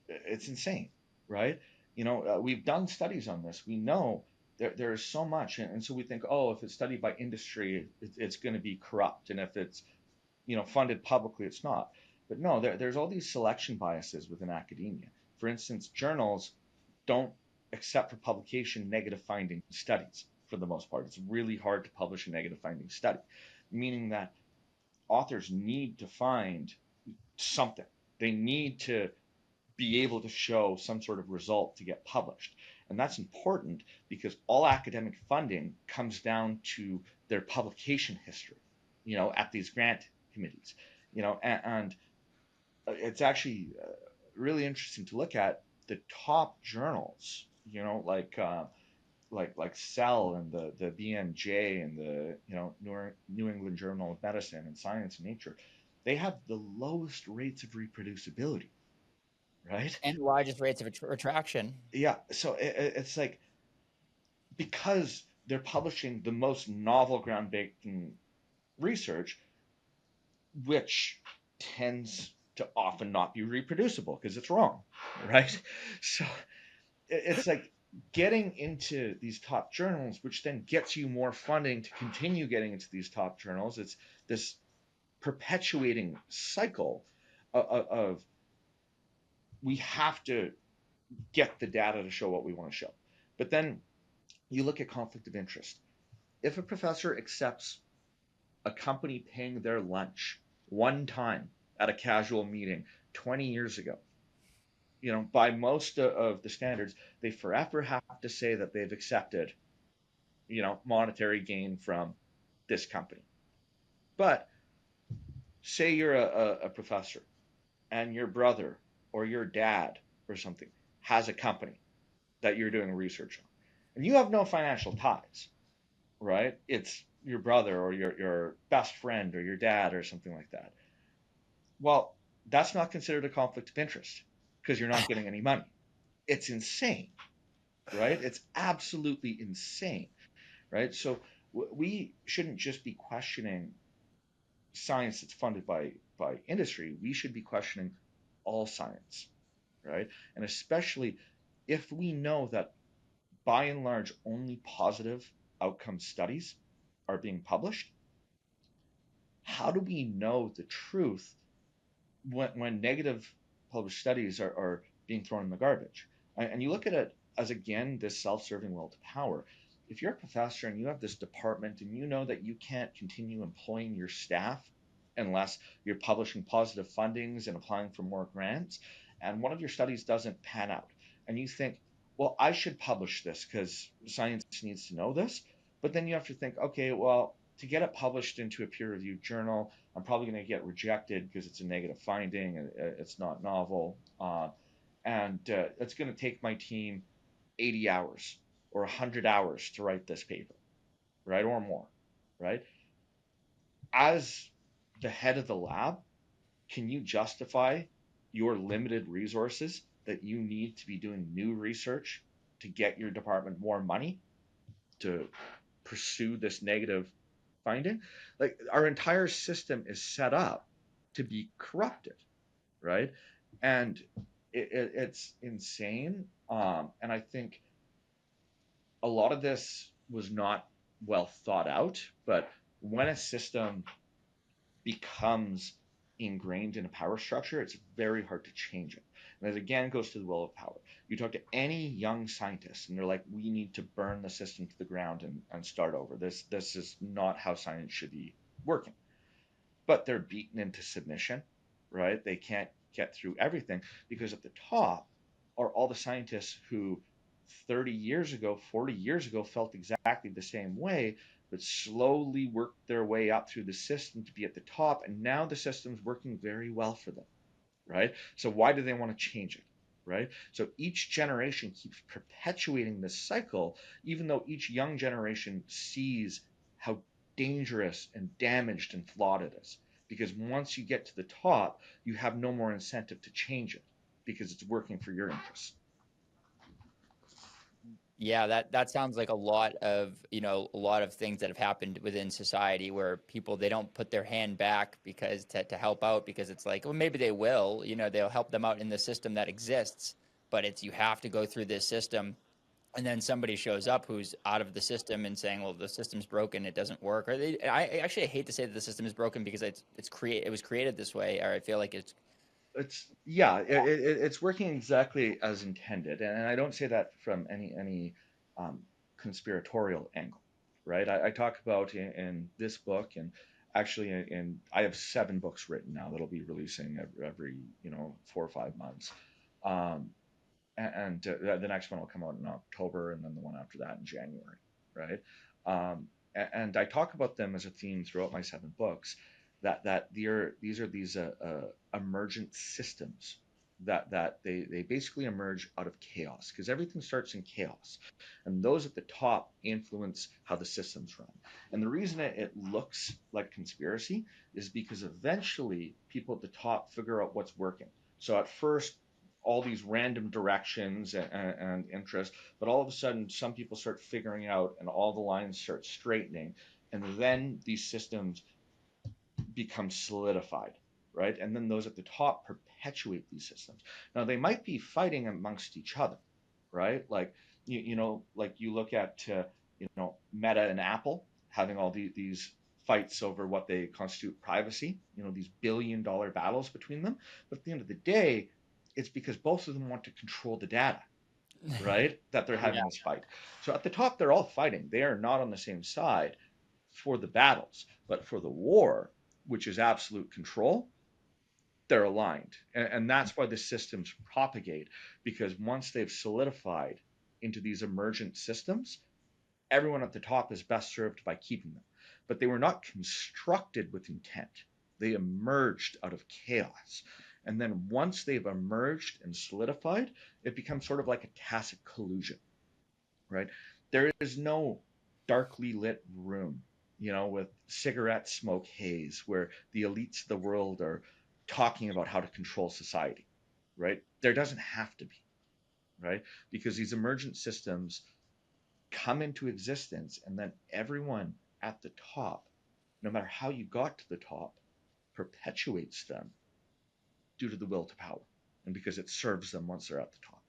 it's insane, right? We've done studies on this. We know there is so much, and so we think, oh, if it's studied by industry, it's going to be corrupt, and if it's funded publicly, it's not. But no, there's all these selection biases within academia. For instance, journals don't accept for publication negative finding studies for the most part. It's really hard to publish a negative finding study, meaning that authors need to find something. They need to be able to show some sort of result to get published. And that's important because all academic funding comes down to their publication history, at these grant committees, and it's actually really interesting to look at the top journals, like Cell and the BMJ and the New England Journal of Medicine and Science and Nature. They have the lowest rates of reproducibility, right? And largest rates of retraction. Yeah, so it's like, because they're publishing the most novel, groundbreaking research, which tends to often not be reproducible because it's wrong, right? So it's like getting into these top journals, which then gets you more funding to continue getting into these top journals. It's this perpetuating cycle of we have to get the data to show what we want to show. But then you look at conflict of interest. If a professor accepts a company paying their lunch one time at a casual meeting 20 years ago, by most of the standards, they forever have to say that they've accepted, monetary gain from this company. But say you're a professor and your brother or your dad or something has a company that you're doing research on, and you have no financial ties, right? It's your brother or your best friend or your dad or something like that. Well, that's not considered a conflict of interest because you're not getting any money. It's insane, right? It's absolutely insane, right? So we shouldn't just be questioning science that's funded by industry. We should be questioning all science, right? And especially if we know that by and large only positive outcome studies are being published, how do we know the truth when negative published studies are being thrown in the garbage? And you look at it as, again, this self-serving will to power. If you're a professor and you have this department and you know that you can't continue employing your staff unless you're publishing positive fundings and applying for more grants, and one of your studies doesn't pan out, and you think, well, I should publish this because science needs to know this. But then you have to think, okay, well, to get it published into a peer-reviewed journal, I'm probably going to get rejected because it's a negative finding and it's not novel. And it's going to take my team 80 hours or 100 hours to write this paper, right? Or more, right? As the head of the lab, can you justify your limited resources that you need to be doing new research to get your department more money to pursue this negative finding? Like, our entire system is set up to be corrupted, right? And it's insane. And I think a lot of this was not well thought out, but when a system becomes ingrained in a power structure, it's very hard to change it. And it again goes to the will of power. You talk to any young scientist, and they're like, "We need to burn the system to the ground and start over. This is not how science should be working." But they're beaten into submission, right? They can't get through everything because at the top are all the scientists who 30 years ago, 40 years ago felt exactly the same way, but slowly worked their way up through the system to be at the top. And now the system's working very well for them, right? So why do they want to change it, right? So each generation keeps perpetuating this cycle, even though each young generation sees how dangerous and damaged and flawed it is. Because once you get to the top, you have no more incentive to change it because it's working for your interests. Yeah, that sounds like a lot of, a lot of things that have happened within society where people they don't put their hand back because to help out because it's like, well, maybe they will, they'll help them out in the system that exists, but it's you have to go through this system and then somebody shows up who's out of the system and saying, well, the system's broken, it doesn't work. Or I actually hate to say that the system is broken because it was created this way, or I feel like it's It's yeah, it's working exactly as intended, and I don't say that from any um, conspiratorial angle, right? I talk about in this book, and actually I have 7 books written now that'll be releasing every 4 or 5 months. Um, and the next one will come out in October, and then the one after that in January, right? And I talk about them as a theme throughout my 7 books. These are emergent systems that they basically emerge out of chaos because everything starts in chaos, and those at the top influence how the systems run. And the reason it looks like conspiracy is because eventually people at the top figure out what's working. So at first all these random directions and interests, but all of a sudden some people start figuring out and all the lines start straightening, and then these systems become solidified, right? And then those at the top perpetuate these systems. Now they might be fighting amongst each other, right? Like like you look at Meta and Apple having all these fights over what they constitute privacy, these billion-dollar battles between them. But at the end of the day, it's because both of them want to control the data, right? That they're yeah. having this fight. So at the top, they're all fighting. They are not on the same side for the battles, but for the war, which is absolute control, they're aligned. And that's why the systems propagate, because once they've solidified into these emergent systems, everyone at the top is best served by keeping them. But they were not constructed with intent, they emerged out of chaos. And then once they've emerged and solidified, it becomes sort of like a tacit collusion, right? There is no darkly lit room, with cigarette smoke haze where the elites of the world are talking about how to control society, right? There doesn't have to be, right? Because these emergent systems come into existence, and then everyone at the top, no matter how you got to the top, perpetuates them due to the will to power and because it serves them once they're at the top.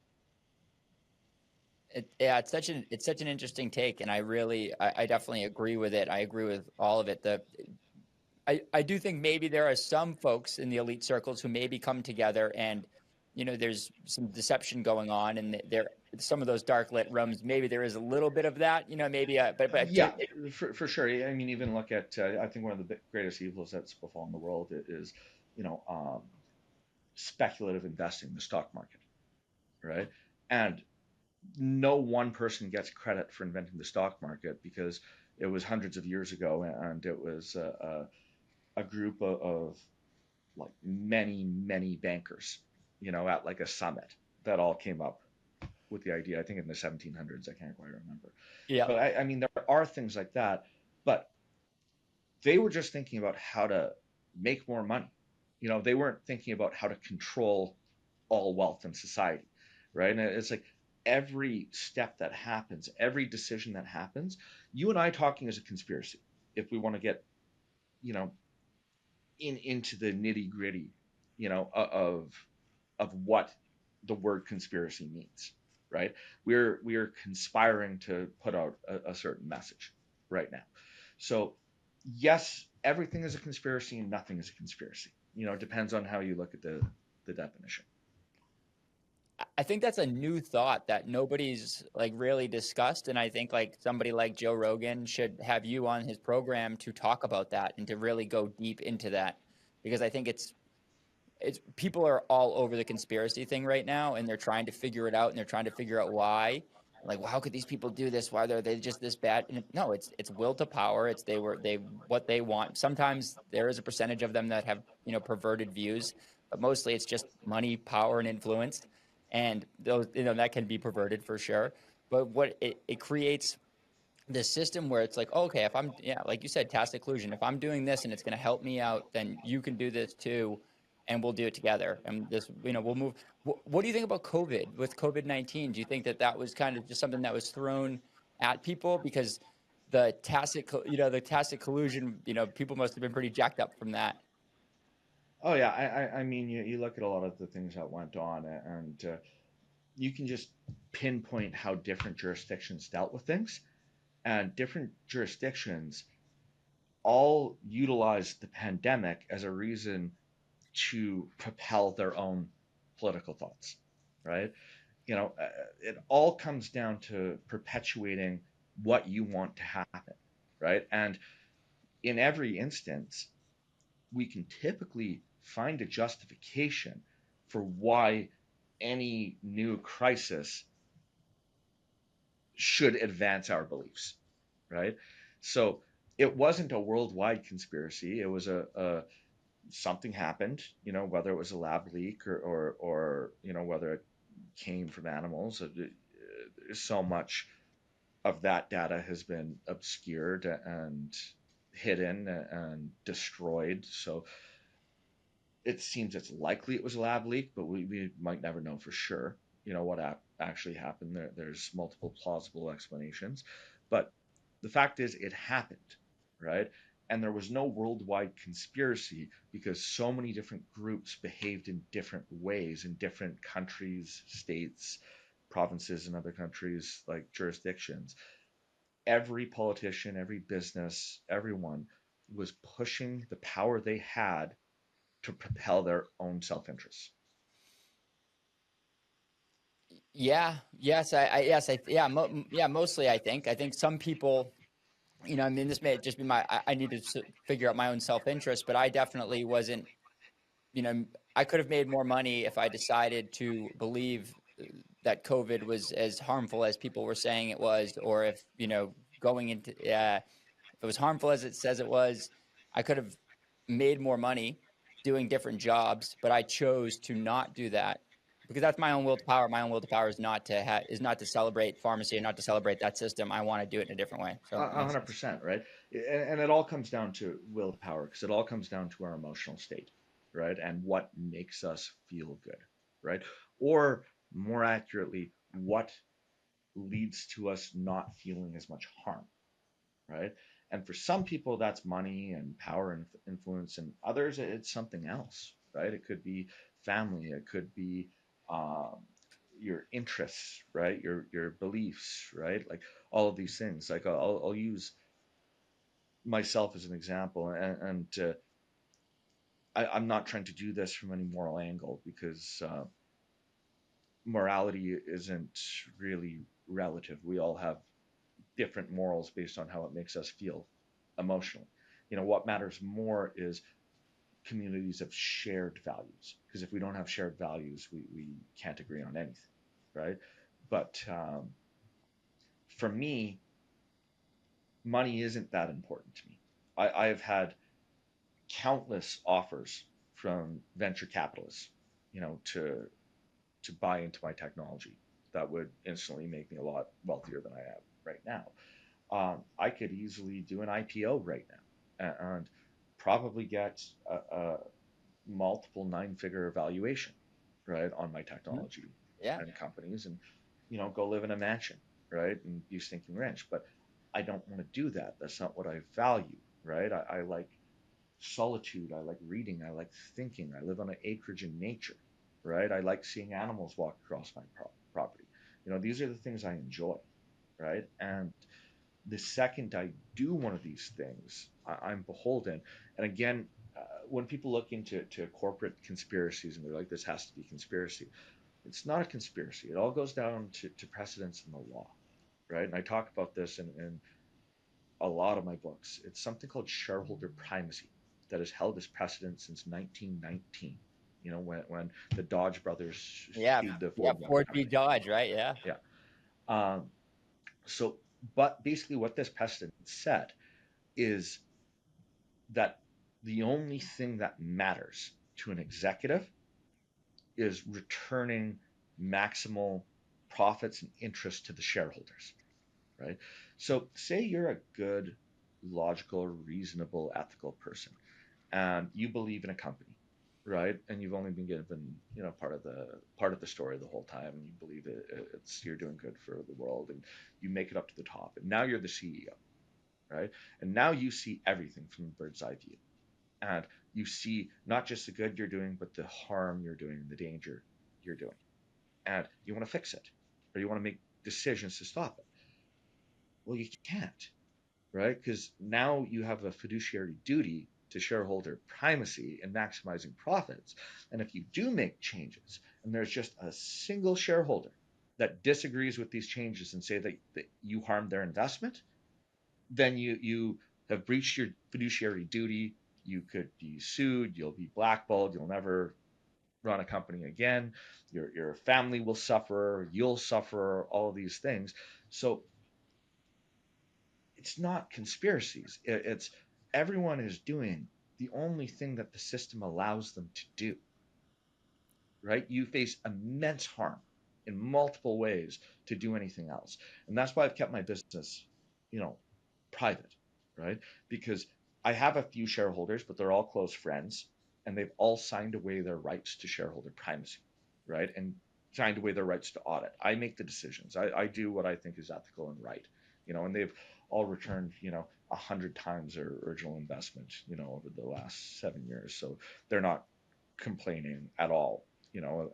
Yeah, it's such an interesting take, and I definitely agree with it. I agree with all of it. I do think maybe there are some folks in the elite circles who maybe come together and there's some deception going on, and there some of those dark lit rooms. Maybe there is a little bit of that, maybe. But Yeah, for sure. I mean, even look at I think one of the greatest evils that's befallen the world is you know um, speculative investing in the stock market, right? And no one person gets credit for inventing the stock market because it was hundreds of years ago, and it was a group of like many bankers, at like a summit that all came up with the idea. I think in the 1700s, I can't quite remember. yeah, So I mean, there are things like that, but they were just thinking about how to make more money. They weren't thinking about how to control all wealth in society, right? And it's like every step that happens, every decision that happens, you and I talking is a conspiracy. If we want to get, you know, into the nitty gritty, of what the word conspiracy means, right? We are conspiring to put out a certain message right now. So yes, everything is a conspiracy and nothing is a conspiracy. It depends on how you look at the definition. I think that's a new thought that nobody's like really discussed, and I think like somebody like Joe Rogan should have you on his program to talk about that and to really go deep into that because I think it's people are all over the conspiracy thing right now, and they're trying to figure it out, and they're trying to figure out why. Like, well, how could these people do this? Why are they just this bad? And no, it's will to power. It's they what they want. Sometimes there is a percentage of them that have perverted views, but mostly it's just money, power, and influence, and those that can be perverted for sure. But what it creates this system where it's like, okay, if I'm, yeah, like you said, task inclusion. If I'm doing this and it's going to help me out, then you can do this too, and we'll do it together. And this, we'll move. What do you think about COVID with COVID-19? Do you think that that was kind of just something that was thrown at people because the tacit collusion, people must have been pretty jacked up from that. Oh yeah, I mean, you look at a lot of the things that went on, and you can just pinpoint how different jurisdictions dealt with things, and different jurisdictions all utilized the pandemic as a reason to propel their own political thoughts, right? It all comes down to perpetuating what you want to happen, right? And in every instance, we can typically find a justification for why any new crisis should advance our beliefs, right? So it wasn't a worldwide conspiracy. It was a something happened, whether it was a lab leak or whether it came from animals. So much of that data has been obscured and hidden and destroyed. So it seems it's likely it was a lab leak, but we might never know for sure. What actually happened. There's multiple plausible explanations, but the fact is it happened, right? And there was no worldwide conspiracy because so many different groups behaved in different ways in different countries, states, provinces, and other countries like jurisdictions. Every politician, every business, everyone was pushing the power they had to propel their own self-interest. Yeah. Yes. Yes. Yeah. Yeah. Mostly, I think some people, I mean, this may just be I need to figure out my own self interest, but I definitely wasn't, you know, I could have made more money if I decided to believe that COVID was as harmful as people were saying it was, or if, going into, if it was harmful as it says it was, I could have made more money doing different jobs, but I chose to not do that because that's my own will to power. My own will to power is not to is not to celebrate pharmacy and not to celebrate that system. I want to do it in a different way. So it A makes hundred sense. percent, right? And it all comes down to willpower because it all comes down to our emotional state, right? And what makes us feel good, right? Or more accurately, what leads to us not feeling as much harm, right? And for some people, that's money and power and influence, and others, it's something else, right? It could be family, it could be um, your interests, right? Your beliefs, right? Like all of these things. Like I'll use myself as an example, and I'm not trying to do this from any moral angle because morality isn't really relative. We all have different morals based on how it makes us feel emotionally. What matters more is communities of shared values. Because if we don't have shared values, we can't agree on anything, right? But for me, money isn't that important to me. I've had countless offers from venture capitalists, to buy into my technology that would instantly make me a lot wealthier than I am right now. I could easily do an IPO right now and probably get a multiple nine-figure valuation, right, on my Mhm. technology Yeah. and companies, and go live in a mansion, right, and be stinking rich. But I don't want to do that. That's not what I value, right? I like solitude. I like reading. I like thinking. I live on an acreage in nature, right? I like seeing animals walk across my property. These are the things I enjoy, right? And the second I do one of these things, I'm beholden. And again, when people look into corporate conspiracies and they're like, this has to be conspiracy, it's not a conspiracy. It all goes down to precedence in the law, right? And I talk about this in a lot of my books. It's something called shareholder primacy that has held this precedent since 1919. When the Dodge brothers Yeah. sued the Yeah. Ford Motor Ford v. Company. Dodge, right? Yeah. Yeah. Um, so, but basically, what this precedent said is that the only thing that matters to an executive is returning maximal profits and interest to the shareholders, right? So say you're a good, logical, reasonable, ethical person, and you believe in a company, right? And you've only been given, part of the story the whole time, and you believe it's you're doing good for the world, and you make it up to the top, and now you're the CEO, right? And now you see everything from a bird's eye view, and you see not just the good you're doing, but the harm you're doing, the danger you're doing, and you want to fix it, or you want to make decisions to stop it. Well, you can't, right? Because now you have a fiduciary duty to shareholder primacy and maximizing profits. And if you do make changes and there's just a single shareholder that disagrees with these changes and say that you harm their investment, then you have breached your fiduciary duty. You could be sued, you'll be blackballed, you'll never run a company again, your family will suffer, you'll suffer, all of these things. So it's not conspiracies. It's everyone is doing the only thing that the system allows them to do, right? You face immense harm in multiple ways to do anything else. And that's why I've kept my business, you know, private, right? Because I have a few shareholders, but they're all close friends, and they've all signed away their rights to shareholder primacy, right? And signed away their rights to audit. I make the decisions. I do what I think is ethical and right, and they've all returned, 100 times their original investment, over the last 7 years. So they're not complaining at all,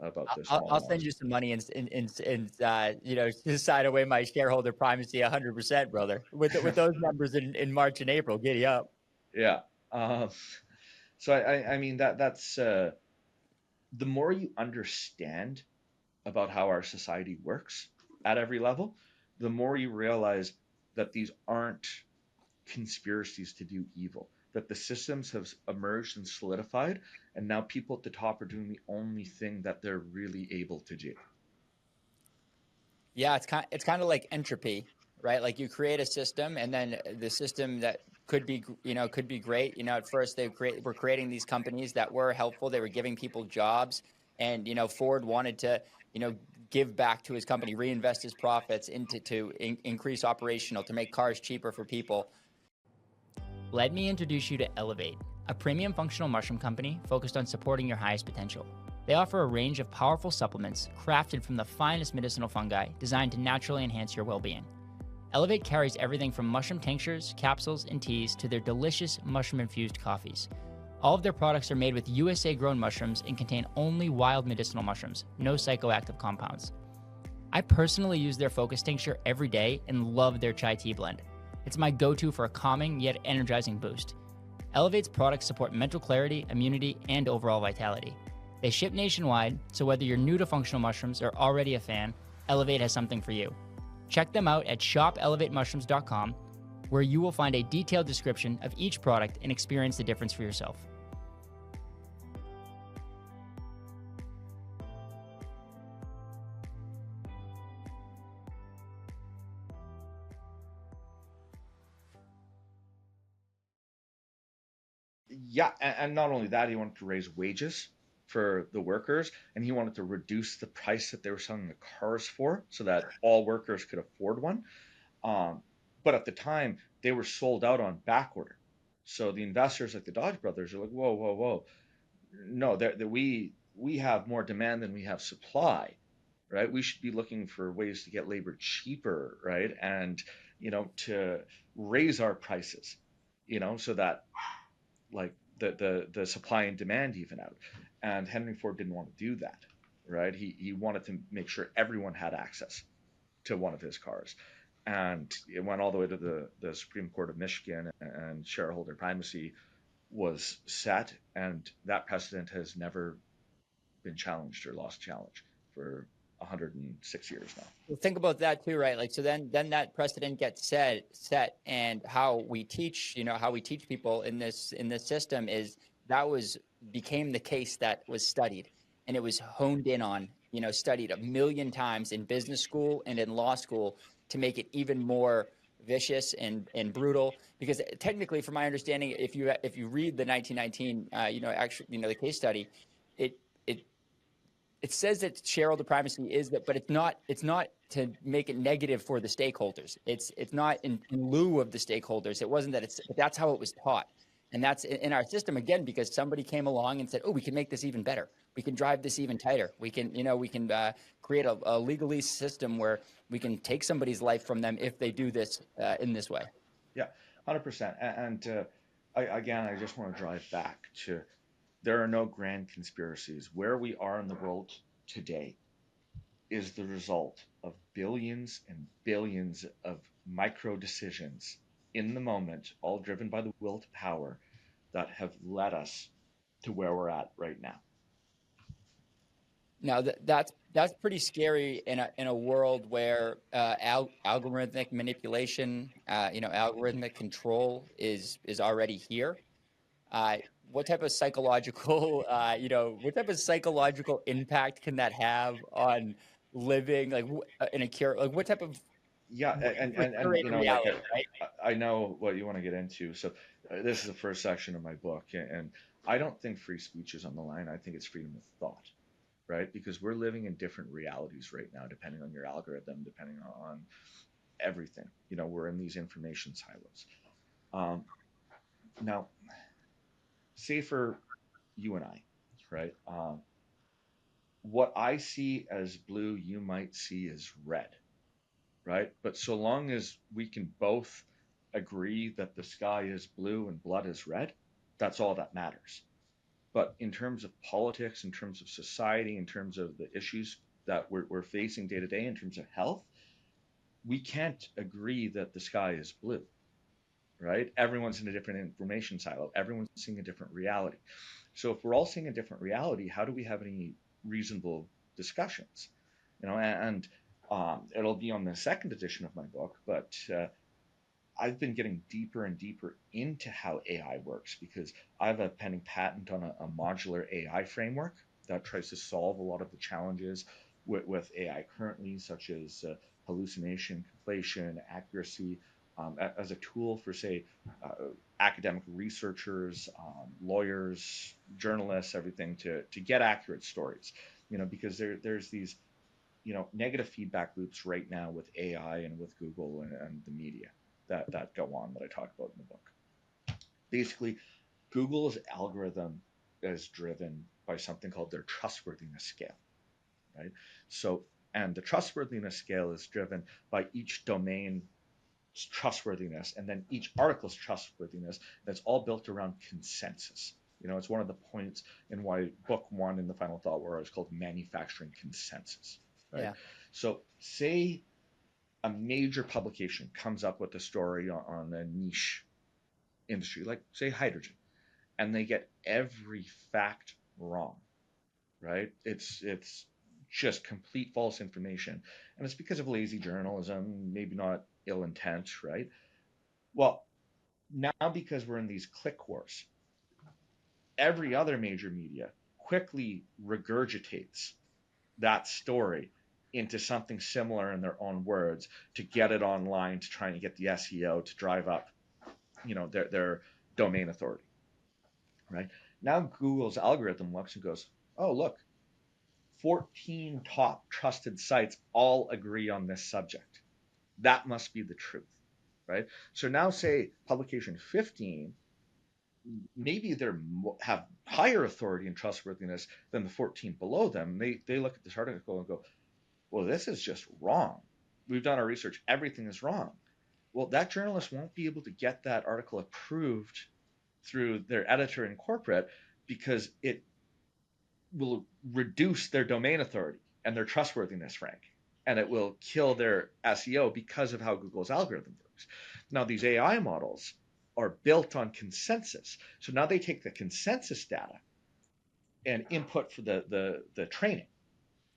about the small I'll send loss. you some money to sign away my shareholder primacy 100%, brother. With those numbers in March and April, giddy up. Yeah. Um, so I mean that's the more you understand about how our society works at every level, the more you realize that these aren't conspiracies to do evil. That the systems have emerged and solidified, and now people at the top are doing the only thing that they're really able to do. Yeah, it's kind of like entropy, right? Like you create a system, and then the system that could be great. At first were creating these companies that were helpful. They were giving people jobs, and Ford wanted to you know give back to his company, reinvest his profits into increase operational to make cars cheaper for people. Let me introduce you to Elevate, a premium functional mushroom company focused on supporting your highest potential. They offer a range of powerful supplements crafted from the finest medicinal fungi designed to naturally enhance your well-being. Elevate carries everything from mushroom tinctures, capsules, and teas to their delicious mushroom-infused coffees. All of their products are made with USA-grown mushrooms and contain only wild medicinal mushrooms, no psychoactive compounds. I personally use their focus tincture every day and love their chai tea blend. It's my go-to for a calming yet energizing boost. Elevate's products support mental clarity, immunity, and overall vitality. They ship nationwide, so whether you're new to functional mushrooms or already a fan, Elevate has something for you. Check them out at shopelevatemushrooms.com, where you will find a detailed description of each product and experience the difference for yourself. Yeah, and not only that, he wanted to raise wages for the workers, and he wanted to reduce the price that they were selling the cars for, so that all workers could afford one. Um, but at the time, they were sold out on back order. So the investors, like the Dodge brothers, are like, whoa, whoa, whoa, no, we have more demand than we have supply, right? We should be looking for ways to get labor cheaper, right? And to raise our prices, so that like the supply and demand even out. And Henry Ford didn't want to do that, right? He wanted to make sure everyone had access to one of his cars. And it went all the way to the Supreme Court of Michigan, and shareholder primacy was set, and that precedent has never been challenged or lost challenge for 106 years now. Well, think about that too, right? Like, so then that precedent gets set, and how we teach people in this system is that was became the case that was studied, and it was honed in on, studied a million times in business school and in law school to make it even more vicious and brutal. Because technically, from my understanding, if you read the 1919, actually, the case study, it it says that shareholder primacy is that, but it's not to make it negative for the stakeholders. It's not in lieu of the stakeholders. It wasn't that, but that's how it was taught. And that's in our system, again, because somebody came along and said, oh, we can make this even better. We can drive this even tighter. We can create a legalese system where we can take somebody's life from them if they do this in this way. Yeah, 100%. And again, I just want to drive back to there are no grand conspiracies. Where we are in the world today is the result of billions and billions of micro decisions in the moment, all driven by the will to power, that have led us to where we're at right now. Now that's pretty scary in a world where algorithmic manipulation, algorithmic control is already here. Uh, what type of psychological, what type of psychological impact can that have on living, like in a cure? Like what type of Yeah, for and curated reality, right? I know what you want to get into. So this is the first section of my book, and I don't think free speech is on the line. I think it's freedom of thought, right? Because we're living in different realities right now, depending on your algorithm, depending on everything. We're in these information silos. Um, Now, say for you and I, right? What I see as blue, you might see as red, right? But so long as we can both agree that the sky is blue and blood is red, that's all that matters. But in terms of politics, in terms of society, in terms of the issues that we're facing day to day, in terms of health, we can't agree that the sky is blue, right? Everyone's in a different information silo. Everyone's seeing a different reality. So if we're all seeing a different reality, how do we have any reasonable discussions? And it'll be on the second edition of my book, but I've been getting deeper and deeper into how AI works because I have a pending patent on a modular AI framework that tries to solve a lot of the challenges with AI currently, such as hallucination, conflation, accuracy, as a tool for, say, academic researchers, lawyers, journalists, everything to get accurate stories. Because there's these negative feedback loops right now with AI and with Google and the media that go on that I talk about in the book. Basically, Google's algorithm is driven by something called their trustworthiness scale, right? So, and the trustworthiness scale is driven by each domain's trustworthiness and then each article's trustworthiness. That's all built around consensus. It's one of the points in why book one in the final thought war is called manufacturing consensus, right? Yeah. So, say a major publication comes up with a story on a niche industry, like say hydrogen, and they get every fact wrong, right? It's just complete false information, and it's because of lazy journalism, maybe not ill intent, right? Well, now because we're in these click wars, every other major media quickly regurgitates that story into something similar in their own words to get it online to try and get the SEO to drive up, their domain authority, right? Now Google's algorithm looks and goes, oh, look, 14 top trusted sites all agree on this subject. That must be the truth, right? So now say publication 15, maybe they have higher authority and trustworthiness than the 14 below them. They look at this article and go, well, this is just wrong. We've done our research. Everything is wrong. Well, that journalist won't be able to get that article approved through their editor in corporate because it will reduce their domain authority and their trustworthiness rank. And it will kill their SEO because of how Google's algorithm works. Now, these AI models are built on consensus. So now they take the consensus data and input for the training,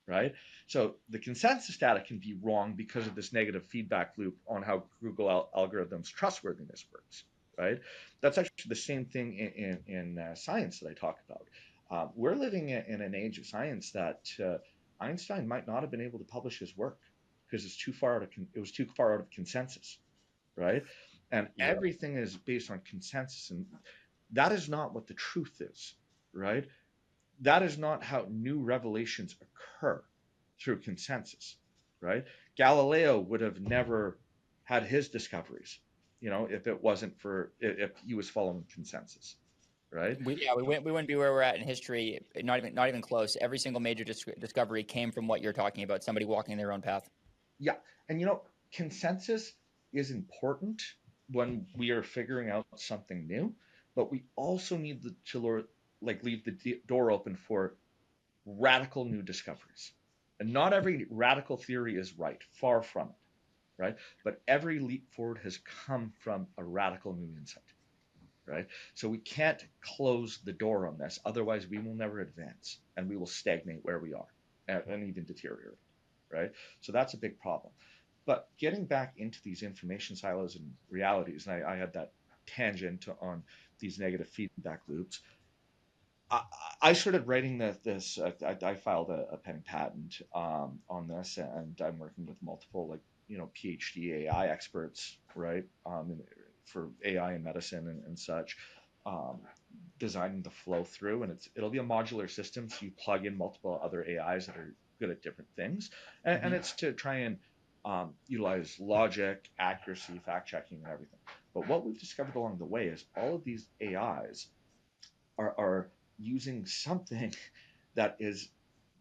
right? So the consensus data can be wrong because of this negative feedback loop on how Google algorithms trustworthiness works, right? That's actually the same thing in science that I talk about. We're living in an age of science that Einstein might not have been able to publish his work because it was too far out of consensus, right? And Yeah. everything is based on consensus, and that is not what the truth is, right? That is not how new revelations occur, through consensus, right? Galileo would have never had his discoveries, if it wasn't for, if he was following consensus, right? We wouldn't be where we're at in history. Not even close. Every single major discovery came from what you're talking about. Somebody walking their own path. Yeah, and consensus is important when we are figuring out something new, but we also need to leave the door open for radical new discoveries. And not every radical theory is right, far from it, right? But every leap forward has come from a radical new insight, right? So we can't close the door on this, otherwise we will never advance and we will stagnate where we are, and even deteriorate, right? So that's a big problem. But getting back into these information silos and realities, and I had that tangent on these negative feedback loops. I, I started writing this. I filed a pending patent on this, and I'm working with multiple, PhD AI experts, right, for AI in medicine and such, um, designing the flow through, and it'll be a modular system, so you plug in multiple other AIs that are good at different things, and Hmm. it's to try and utilize logic, accuracy, fact checking, and everything. But what we've discovered along the way is all of these AIs are using something that is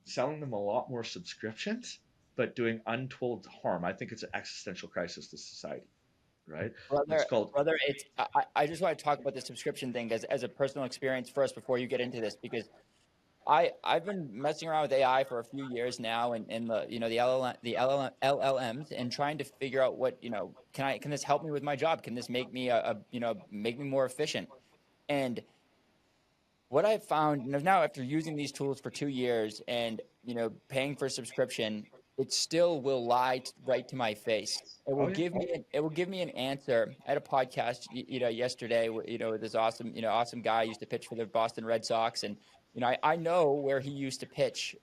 selling them a lot more subscriptions, but doing untold harm. I think it's an existential crisis to society, right? It's Brother, called, brother, I just want to talk about the subscription thing as a personal experience first before you get into this, because I've been messing around with AI for a few years now, and the LLMs, and trying to figure out what, can this help me with my job? Can this make me make me more efficient? And what I've found now, after using these tools for 2 years and paying for a subscription, it still will lie right to my face. oh yeah, It will give me an answer. I had a podcast yesterday where, with this awesome guy, used to pitch for the Boston Red Sox, and I know where he used to pitch,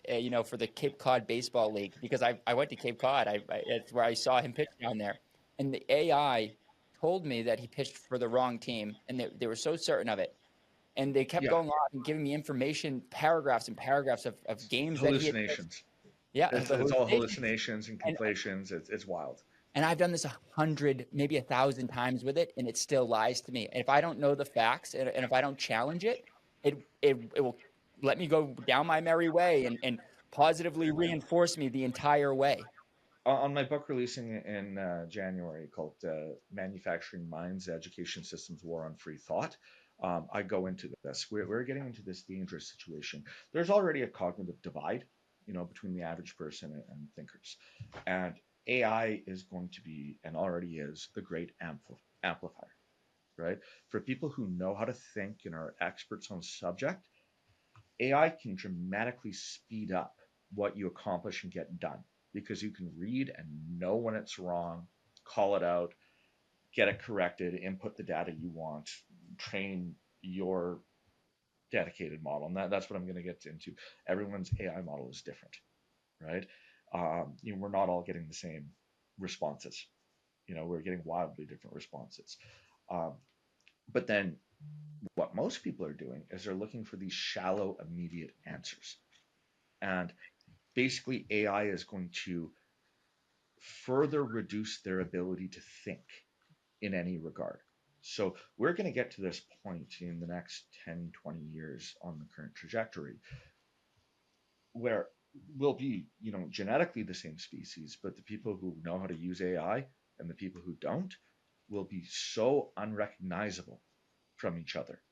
for the Cape Cod Baseball League, because I went to Cape Cod. It's where I saw him pitch down there, and the AI told me that he pitched for the wrong team, and they were so certain of it, and they kept yeah, going on and giving me information, paragraphs and paragraphs of games that he had missed. hallucinations. Yeah, of It's the it's all hallucinations. hallucinations and And conflations. It's wild. I've done this 100, maybe 1,000 times with it, and it still lies to me. And if I don't know the facts, and if I don't challenge it, it will let me go down my merry way, and positively reinforce me the entire way. On my book releasing in January, called "Manufacturing Minds: Education Systems War on Free Thought," I go into this. We're getting into this dangerous situation. There's already a cognitive divide, between the average person and thinkers, and AI is going to be, and already is, the great amplifier, right? For people who know how to think and are experts on a subject, AI can dramatically speed up what you accomplish and get done, because you can read and know when it's wrong, call it out, get it corrected, input the data you want, train your dedicated model. And that's what I'm going to get into. Everyone's AI model is different, right? We're not all getting the same responses. We're getting wildly different responses. Um, but then what most people are doing is they're looking for these shallow, immediate answers. And basically, AI is going to further reduce their ability to think in any regard. So we're going to get to this point in the next 10, 20 years on the current trajectory where we'll be, genetically the same species, but the people who know how to use AI and the people who don't will be so unrecognizable from each other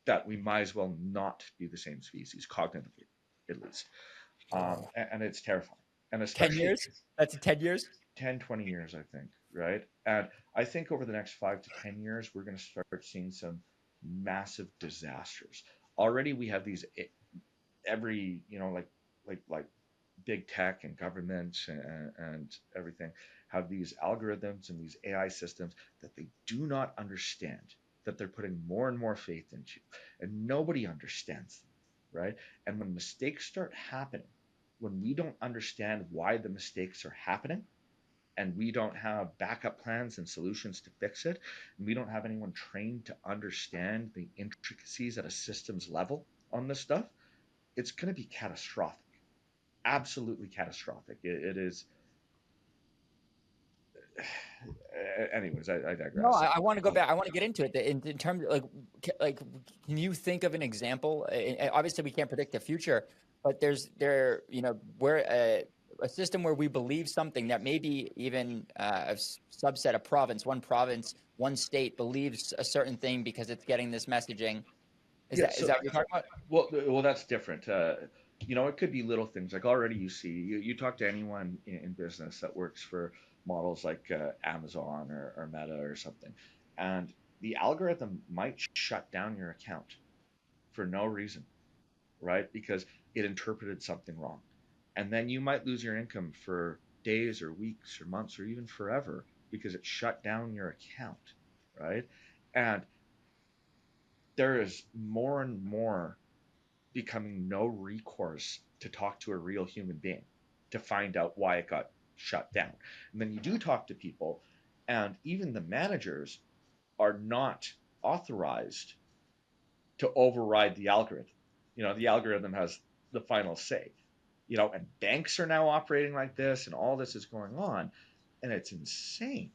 that we might as well not be the same species, cognitively, at least. And it's terrifying. And 10 especially years? That's 10 years. 10, 20 years, I think, right? And I think over the next 5 to 10 years, we're going to start seeing some massive disasters. Already, we have these, every, like big tech and governments and everything have these algorithms and these AI systems that they do not understand, that they're putting more and more faith into, and nobody understands them, right? And when mistakes start happening, when we don't understand why the mistakes are happening, and we don't have backup plans and solutions to fix it, and we don't have anyone trained to understand the intricacies at a systems level, on this stuff, it's going to be catastrophic, absolutely catastrophic. It is. Anyways, I No, digress. I want to go Um, back. I want to get into it. In terms of like, can you think of an example? Obviously, we can't predict the future, but you know, where a system where we believe something that maybe even subset, a province, one state believes a certain thing because it's getting this messaging. yeah. Is So, that what you're talking about? well, that's different. It could be little things like already you talk to anyone in business that works for models like Amazon or Meta or something, and the algorithm might shut down your account for no reason, right? Because it interpreted something wrong. And then you might lose your income for days or weeks or months or even forever because it shut down your account, right? And there is more and more becoming no recourse to talk to a real human being to find out why it got shut down. And then you do talk to people, and even the managers are not authorized to override the algorithm. The algorithm has the final say. And banks are now operating like this, and all this is going on, and it's insane.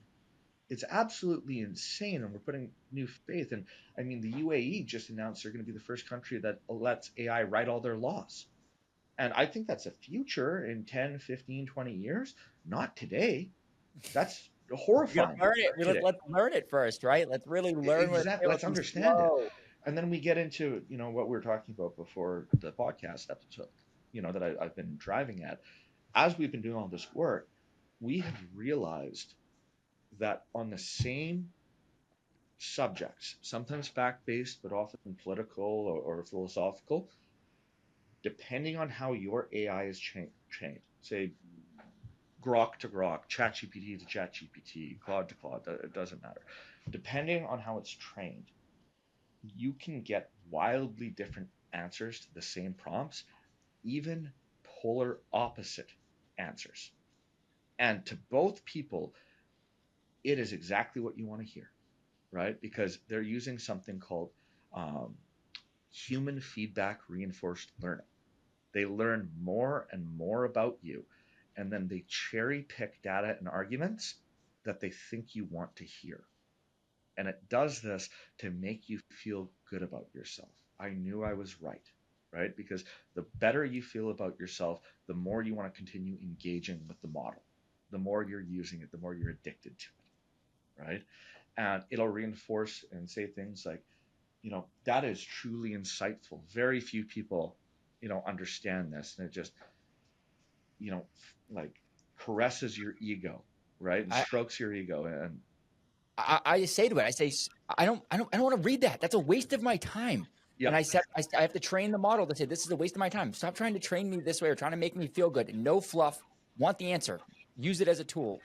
It's absolutely insane, and we're putting new faith. And I mean, the UAE just announced they're going to be the first country that lets AI write all their laws. And I think that's a future in 10, 15, 20 years. Not today. That's We gotta horrifying learn it. today. Let's learn it first, right? Let's really learn what Exactly. it Let's feels and understand it. slow. And then we get into, what we were talking about before the podcast episode, that I've been driving at. As we've been doing all this work, we have realized that on the same subjects, sometimes fact based, but often political or philosophical, depending on how your AI is trained, say Grok to Grok, ChatGPT to ChatGPT, Claude to Claude, it doesn't matter. Depending on how it's trained, you can get wildly different answers to the same prompts, even polar opposite answers. And to both people, it is exactly what you want to hear, right? Because they're using something called um, human feedback reinforced learning. They learn more and more about you, and then they cherry pick data and arguments that they think you want to hear. And it does this to make you feel good about yourself. I knew I was right, right? Because the better you feel about yourself, the more you want to continue engaging with the model. The more you're using it, the more you're addicted to it, right? And it'll reinforce and say things like, that is truly insightful. Very few people, understand this. And it just, you know, like caresses your ego, right? And I, strokes your ego. And I say to it, I don't want to read that. That's a waste of my time. And yeah, I have to train the model to say, this is a waste of my time. Stop trying to train me this way or trying to make me feel good. No fluff. Want the answer. Use it as a tool.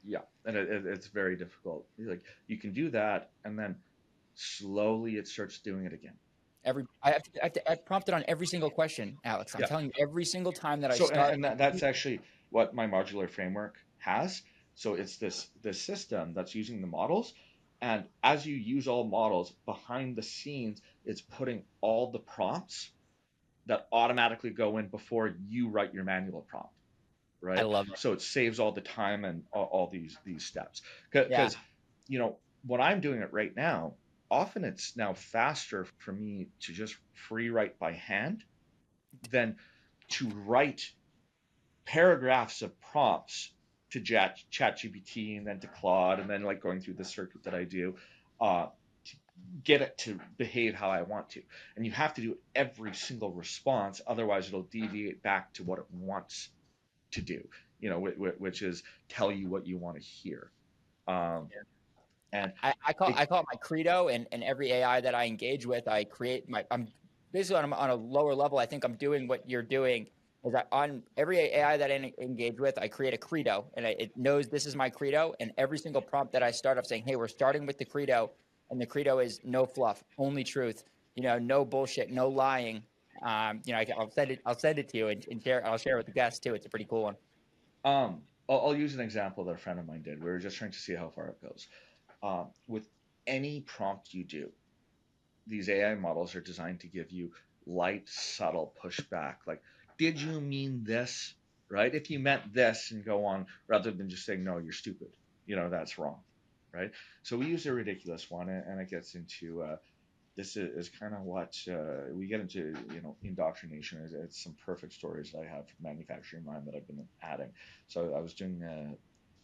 yeah. And it's very difficult. Like you can do that. And then slowly it starts doing it again. I prompt it on every single question, Alex. I'm Yeah. telling you, every single time that I So, start. that's actually what my modular framework has. So it's this system that's using the models, and as you use all models behind the scenes, it's putting all the prompts that automatically go in before you write your manual prompt, I right? love it. So it saves all the time and all these steps. Yeah. Because when I'm doing it right now, often it's now faster for me to just free write by hand than to write paragraphs of prompts to ChatGPT and then to Claude and then like going through the circuit that I do to get it to behave how I want to. And you have to do every single response, otherwise it'll deviate back to what it wants to do. Which is tell you what you want to hear. Um, and it, I call it my credo, and every AI that I engage with, I'm basically on a lower level. I think I'm doing what you're doing. Is that on every AI that I engage with, I create a credo, and it knows this is my credo. And every single prompt that I start off saying, "Hey, we're starting with the credo," and the credo is no fluff, only truth. No bullshit, no lying. I'll send it to you and share. I'll share it with the guests too. It's a pretty cool one. I'll use an example that a friend of mine did. We were just trying to see how far it goes. With any prompt you do, these AI models are designed to give you light, subtle pushback. Like, did you mean this? Right? If you meant this, and go on, rather than just saying, no, you're stupid. That's wrong. Right? So we use a ridiculous one, and it gets into this is kind of what we get into, indoctrination. It's some perfect stories that I have from manufacturing mind that I've been adding. So I was doing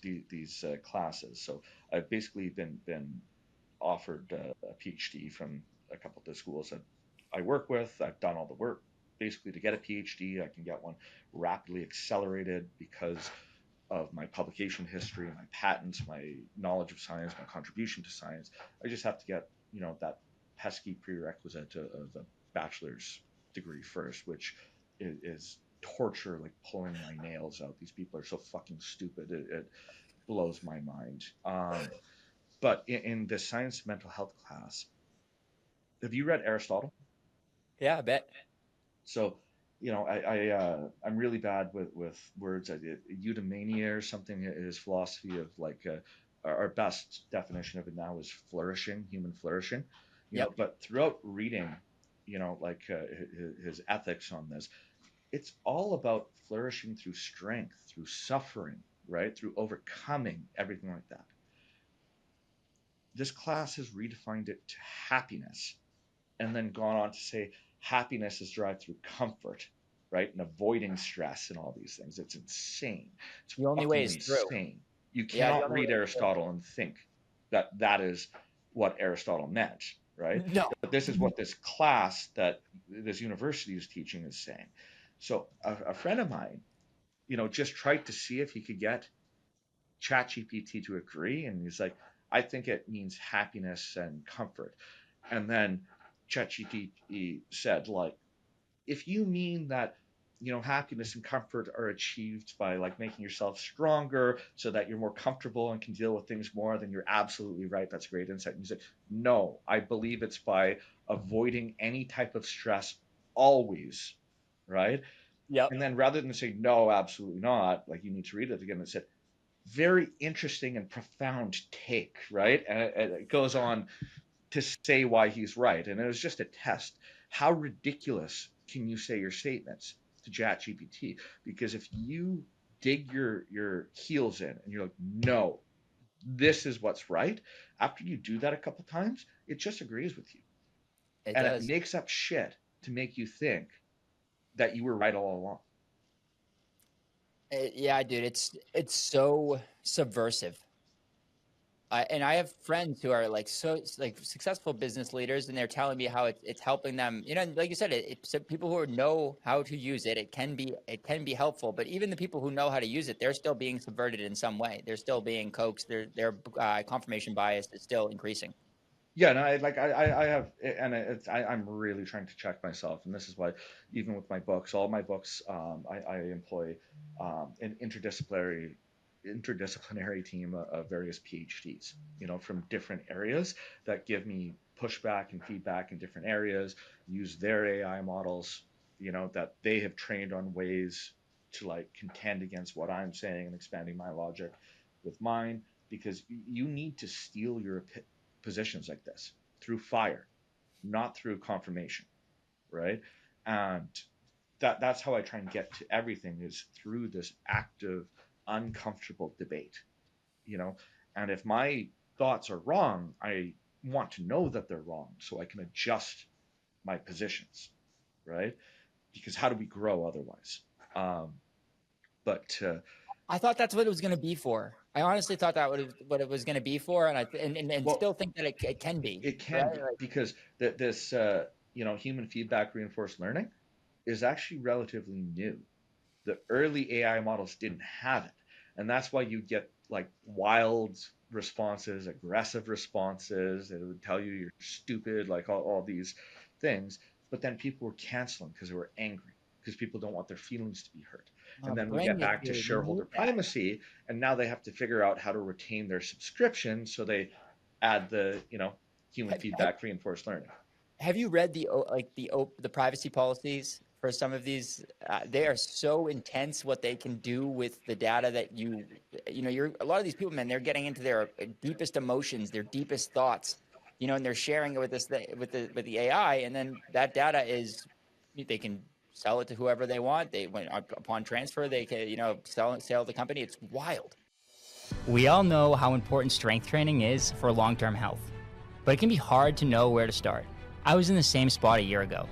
these classes. So I've basically been offered a PhD from a couple of the schools that I work with. I've done all the work basically to get a PhD. I can get one rapidly accelerated because of my publication history, my patents, my knowledge of science, my contribution to science. I just have to get, that pesky prerequisite of a bachelor's degree first, which is torture, like pulling my nails out. These people are so fucking stupid. It blows my mind. But in the science of mental health class, have you read Aristotle? Yeah, I bet. So, I'm really bad with words. I did eudaimonia or something. His philosophy of like our best definition of it now is flourishing, human flourishing. Yep. But throughout reading, like his ethics on this, it's all about flourishing through strength, through suffering, right, through overcoming everything like that. This class has redefined it to happiness and then gone on to say happiness is derived through comfort, right? And avoiding stress and all these things. It's insane. It's The only way fucking is through. insane. You Yeah, the cannot only way read is through. Aristotle and think that that is what Aristotle meant, right? No. But this is what this class that this university is teaching is saying. So a friend of mine, just tried to see if he could get ChatGPT to agree, and he's like, I think it means happiness and comfort. And then ChatGPT said, like, if you mean that, happiness and comfort are achieved by like making yourself stronger so that you're more comfortable and can deal with things more, then you're absolutely right. That's a great insight. And he's like, no, I believe it's by avoiding any type of stress always, right? Yep. And then rather than say no, absolutely not, like you need to read it again, it said very interesting and profound take, right? And it goes on to say why he's right. And it was just a test. How ridiculous can you say your statements to ChatGPT? Because if you dig your heels in and you're like, no, this is what's right, after you do that a couple times, it just agrees with you. It And it does. makes up shit to make you think that you were right all along. Yeah, dude, it's so subversive. And I have friends who are like like successful business leaders, and they're telling me how it's helping them. Like you said, so people who know how to use it, it can be helpful. But even the people who know how to use it, they're still being subverted in some way. They're still being coaxed. Their confirmation bias is still increasing. Yeah, no, I have, and I'm really trying to check myself, and this is why, even with my books, all my books, I employ an interdisciplinary team of various PhDs, from different areas that give me pushback and feedback in different areas, use their AI models, that they have trained on ways to like contend against what I'm saying and expanding my logic with mine, because you need to steal your positions like this through fire, not through confirmation, right? And that's how I try and get to everything is through this active, uncomfortable debate, you know. And if my thoughts are wrong, I want to know that they're wrong so I can adjust my positions, right? Because how do we grow otherwise? Um, but I thought that's what it was going to be for. I honestly thought that what it was going to be for, and and well, still think that it can be, it right? can be because this human feedback reinforced learning is actually relatively new. The early AI models didn't have it. And that's why you get like wild responses, aggressive responses. It would tell you you're stupid, like all these things. But then people were canceling because they were angry, because people don't want their feelings to be hurt. And then we Bring get it, back to dude. We need shareholder that. primacy, and now they have to figure out how to retain their subscription. So they add the, human Have, have, feedback reinforced learning. have you read the privacy policies for some of these? They are so intense what they can do with the data that you're a lot of these people, man, they're getting into their deepest emotions, their deepest thoughts, and they're sharing it with this with the AI, and then that data is they can sell it to whoever they want. They when upon transfer, they can sell the company. It's wild. We all know how important strength training is for long term health, but it can be hard to know where to start. I was in the same spot a year ago.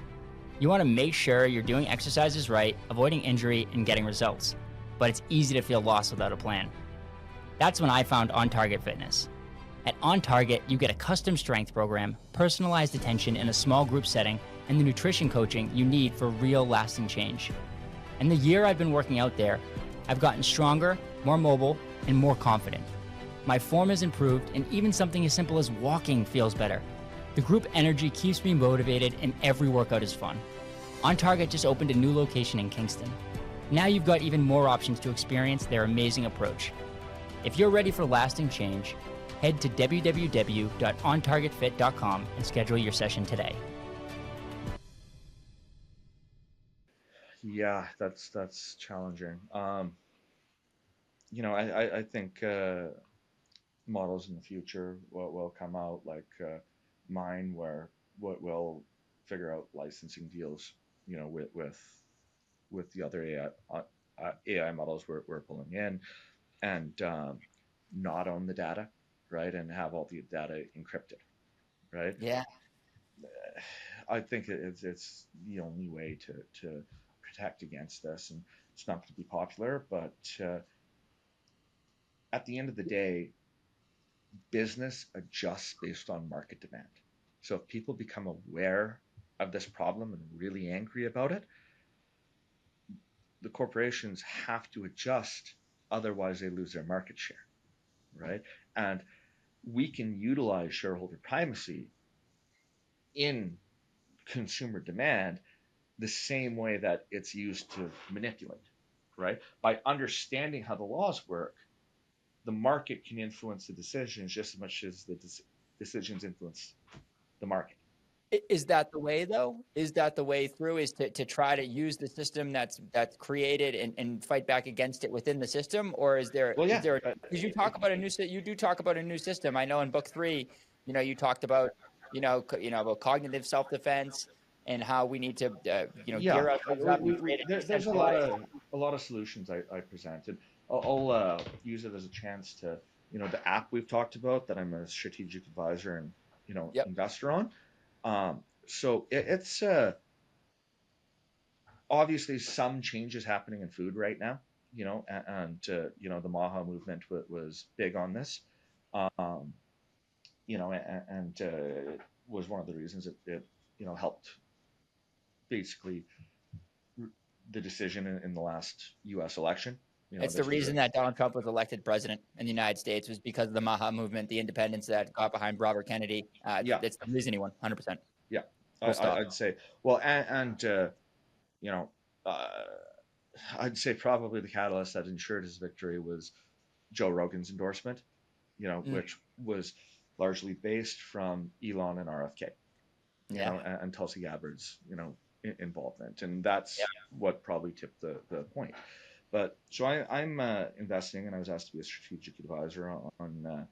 You want to make sure you're doing exercises right, avoiding injury, and getting results, but it's easy to feel lost without a plan. That's when I found On Target Fitness. At On Target, you get a custom strength program, personalized attention in a small group setting, and the nutrition coaching you need for real lasting change. In the year I've been working out there, I've gotten stronger, more mobile, and more confident. My form has improved, and even something as simple as walking feels better. The group energy keeps me motivated, and every workout is fun. On Target just opened a new location in Kingston. Now you've got even more options to experience their amazing approach. If you're ready for lasting change, head to www.ontargetfit.com and schedule your session today. Yeah, that's challenging. I think models in the future will come out like mine, where what will figure out licensing deals, with the other AI models we're pulling in, and not own the data, right, and have all the data encrypted, right. Yeah. I think it's the only way to protect against this, and it's not going to be popular, but at the end of the day, business adjusts based on market demand. So if people become aware of this problem and really angry about it, the corporations have to adjust, otherwise they lose their market share, right? And we can utilize shareholder primacy in consumer demand the same way that it's used to manipulate, right? By understanding how the laws work, the market can influence the decisions just as much as the decisions influence the market. Is that the way though? Is that the way through? Is to try to use the system that's created and fight back against it within the system, or is there Well, is yeah, there because you do talk about a new system. I know in book 3, you talked about about cognitive self defense and how we need to yeah. gear ourselves up and create a There's decentralized. a lot of solutions I presented. I'll use it as a chance to, the app we've talked about that I'm a strategic advisor and Yep, investor on. So it's obviously some changes happening in food right now, and the Maha movement was big on this, um, and was one of the reasons it helped basically the decision in the last U.S. election. it's the This was reason that Donald Trump was elected president in the United States was because of the Maha movement, the independence that got behind Robert Kennedy. yeah, It's the reason he won, 100%. yeah. Full stop. I'd say, well, and you know, uh, I'd say probably the catalyst that ensured his victory was Joe Rogan's endorsement, Mm, which was largely based from Elon and RFK, yeah. and Tulsi Gabbard's, involvement, and that's what probably tipped the point. But so I'm investing, and I was asked to be a strategic advisor on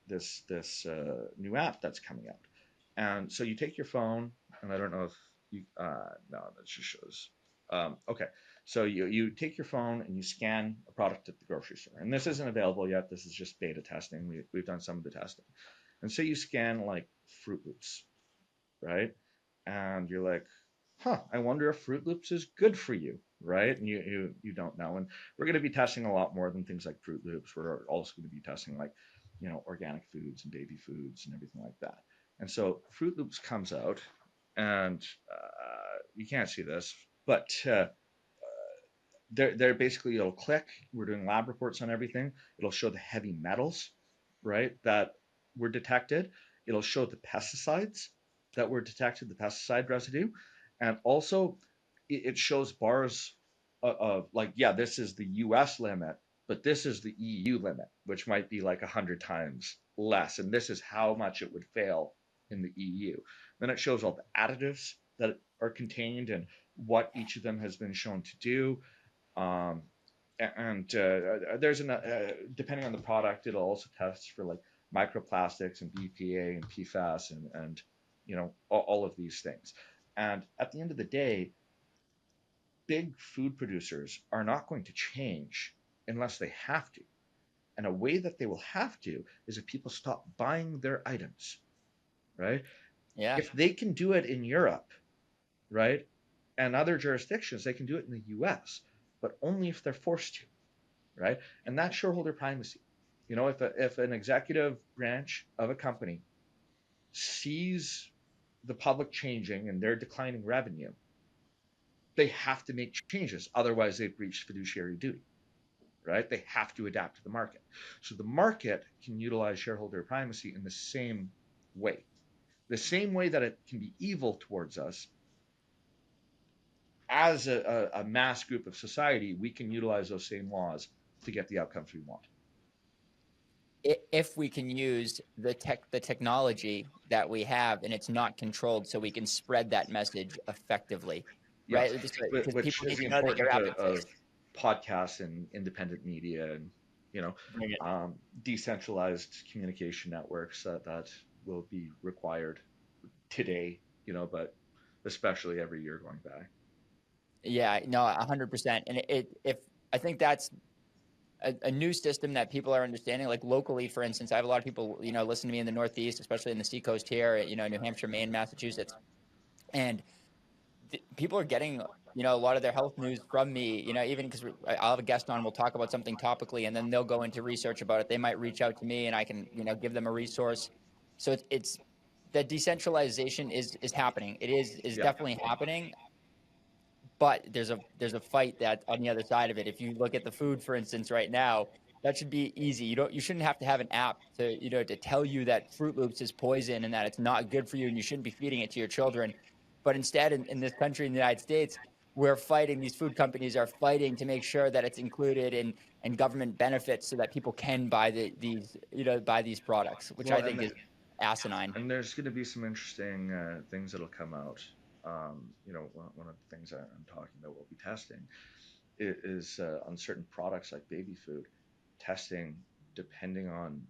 this new app that's coming out. And so you take your phone, and I don't know if you no, that just shows. Okay, so you take your phone and you scan a product at the grocery store, and this isn't available yet. This is just beta testing. We've done some of the testing, and so you scan like Fruit Loops, right? And you're like, huh, I wonder if Fruit Loops is good for you, right? And you don't know. And we're going to be testing a lot more than things like Fruit Loops. We're also going to be testing like, organic foods and baby foods and everything like that. And so Fruit Loops comes out, and you can't see this, but they're basically, it'll click. We're doing lab reports on everything. It'll show the heavy metals, right, that were detected. It'll show the pesticides that were detected, the pesticide residue, and also it shows bars of like, yeah, this is the U.S. limit, but this is the EU limit, which might be like 100 times less, and this is how much it would fail in the EU. Then it shows all the additives that are contained and what each of them has been shown to do, um, and there's depending on the product, it'll also test for like microplastics and BPA and PFAS and all of these things. And at the end of the day, big food producers are not going to change unless they have to. And a way that they will have to is if people stop buying their items, right? Yeah. If they can do it in Europe, right, and other jurisdictions, they can do it in the US, but only if they're forced to, right? And that's shareholder primacy. If an executive branch of a company sees the public changing and their declining revenue, they have to make changes. Otherwise, they've breached fiduciary duty, right? They have to adapt to the market. So the market can utilize shareholder primacy in the same way. The same way that it can be evil towards us as a mass group of society, we can utilize those same laws to get the outcomes we want. If we can use the technology that we have and it's not controlled, so we can spread that message effectively, right? Yes, Because which people is need the to know that you're importance advocates. of podcasts and independent media and you know Bring it. decentralized communication networks that will be required today, but especially every year going by. Yeah, no, 100%. And if I think that's a new system that people are understanding, like locally, for instance, I have a lot of people, listen to me in the Northeast, especially in the Seacoast here, New Hampshire, Maine, Massachusetts, and people are getting, a lot of their health news from me, even because I'll have a guest on, we'll talk about something topically, and then they'll go into research about it. They might reach out to me and I can, give them a resource. So it's the decentralization is happening. It is Yeah. definitely happening. But there's a fight that on the other side of it. If you look at the food, for instance, right now, that should be easy. You shouldn't have to have an app to tell you that Fruit Loops is poison and that it's not good for you and you shouldn't be feeding it to your children. But instead, in this country, in the United States, we're fighting. These food companies are fighting to make sure that it's included in government benefits so that people can buy these products, which Well, I think is asinine. and there's going to be some interesting things that'll come out. One of the things I'm talking about, we'll be testing, is on certain products like baby food, testing depending on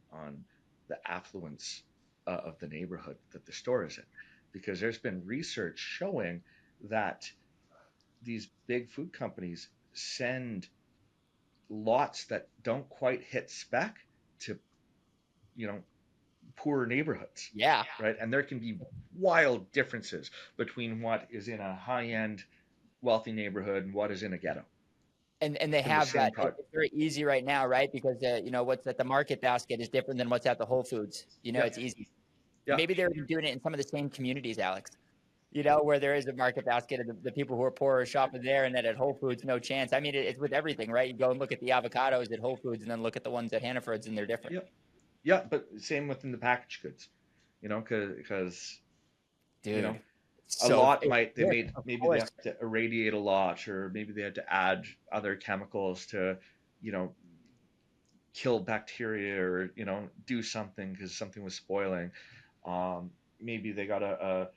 the affluence of the neighborhood that the store is in, because there's been research showing that these big food companies send lots that don't quite hit spec to you know poor neighborhoods, Yeah. right? And there can be wild differences between what is in a high end wealthy neighborhood and what is in a ghetto And they in the have same that. product. It's very easy right now, right? Because what's at the market basket is different than what's at the Whole Foods. Yeah, It's easy. yeah, Maybe they're even doing it in some of the same communities, Alex. Where there is a market basket and the people who are poor are shopping there, and then at Whole Foods, no chance. I mean, it's with everything, right? You go and look at the avocados at Whole Foods, and then look at the ones at Hannaford's, and they're different. yeah, yeah. But same within the packaged goods, because you know Dude, a so lot might they yes, made of maybe they course. have to irradiate a lot, or maybe they had to add other chemicals to you know kill bacteria, or do something because something was spoiling. Maybe they got a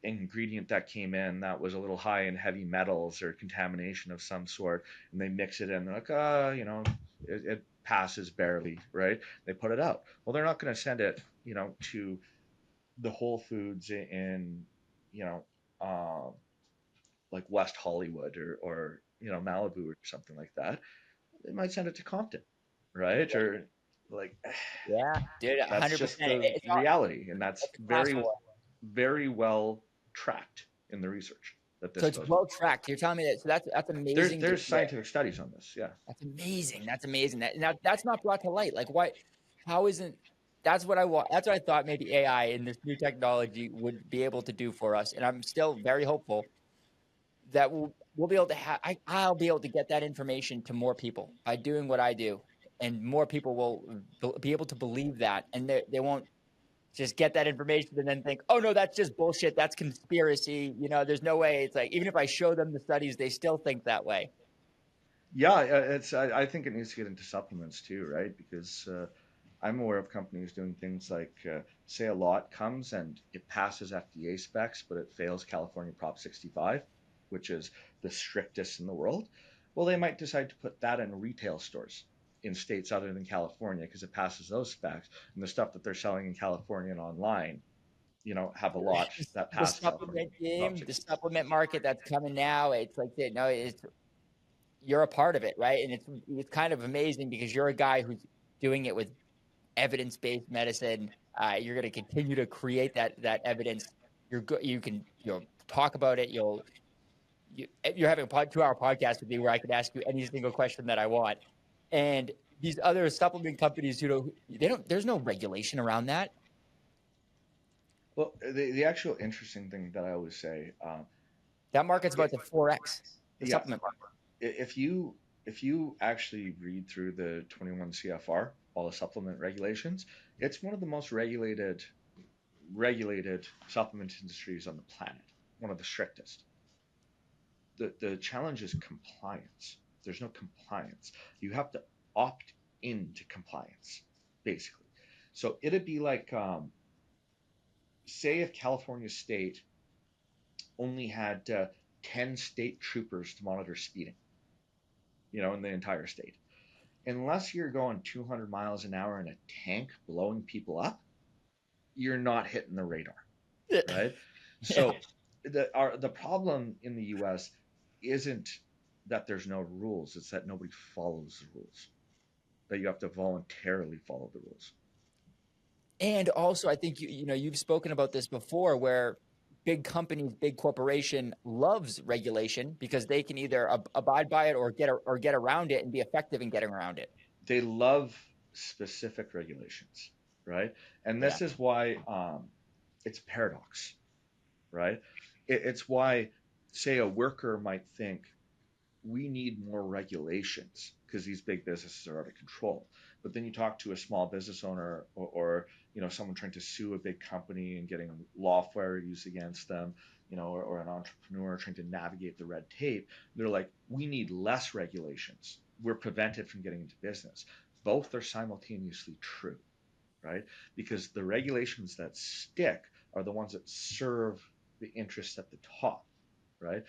ingredient that came in that was a little high in heavy metals or contamination of some sort, and they mix it in. They're like, it passes barely, right? They put it out. Well, they're not going to send it, to the Whole Foods in, you know, um, like West Hollywood or Malibu or something like that. They might send it to Compton, right? Or like Yeah, dude, that's just 100%. the It's all reality, and that's it's a class very war. very well tracked in the research that So this it's goes on. well tracked. You're telling me that. So that's There's amazing to there's hear. scientific studies on this. Yeah. That's amazing. That's amazing. That now that's not brought to light. Like, why? How isn't? That's what I want. That's what I thought maybe AI and this new technology would be able to do for us. And I'm still very hopeful that we'll be able to have. I'll be able to get that information to more people by doing what I do, and more people will be able to believe that, and they won't just get that information and then think, oh no, that's just bullshit. That's conspiracy. There's no way. It's like even if I show them the studies, they still think that way. Yeah, it's. I think it needs to get into supplements too, right? Because I'm aware of companies doing things like, say, a lot comes and it passes FDA specs, but it fails California Prop 65, which is the strictest in the world. Well, they might decide to put that in retail stores in states other than California because it passes those specs, and the stuff that they're selling in California and online have a lot that The passed now from supplement Prop game, the 66. supplement market that's coming now, it's like, you know, it's you're a part of it, right? And it's kind of amazing because you're a guy who's doing it with evidence-based medicine. You're going to continue to create that evidence. You're good. You'll talk about it. You're having a 2-hour podcast with me where I could ask you any single question that I want. And these other supplement companies, there's no regulation around that. Well, the actual interesting thing that I always say, That market's about to 4x the yeah, supplement market. if you actually read through the 21 CFR, all the supplement regulations, it's one of the most regulated supplement industries on the planet, one of the strictest. The challenge is compliance. There's no compliance. You have to opt into compliance, basically. So it'd be like, say, if California State only had 10 state troopers to monitor speeding, in the entire state. Unless you're going 200 miles an hour in a tank blowing people up, you're not hitting the radar, right? Yeah. So the problem in the U.S. isn't that there's no rules; it's that nobody follows the rules. That you have to voluntarily follow the rules. And also, I think you've spoken about this before, where big companies, big corporation loves regulation because they can either abide by it or get around it and be effective in getting around it. They love specific regulations, right? And Yeah. this is why it's a paradox, right? It's why, say, a worker might think we need more regulations because these big businesses are out of control. But then you talk to a small business owner, or someone trying to sue a big company and getting lawfare used against them, or an entrepreneur trying to navigate the red tape. They're like, we need less regulations. We're prevented from getting into business. Both are simultaneously true, right? Because the regulations that stick are the ones that serve the interests at the top, right?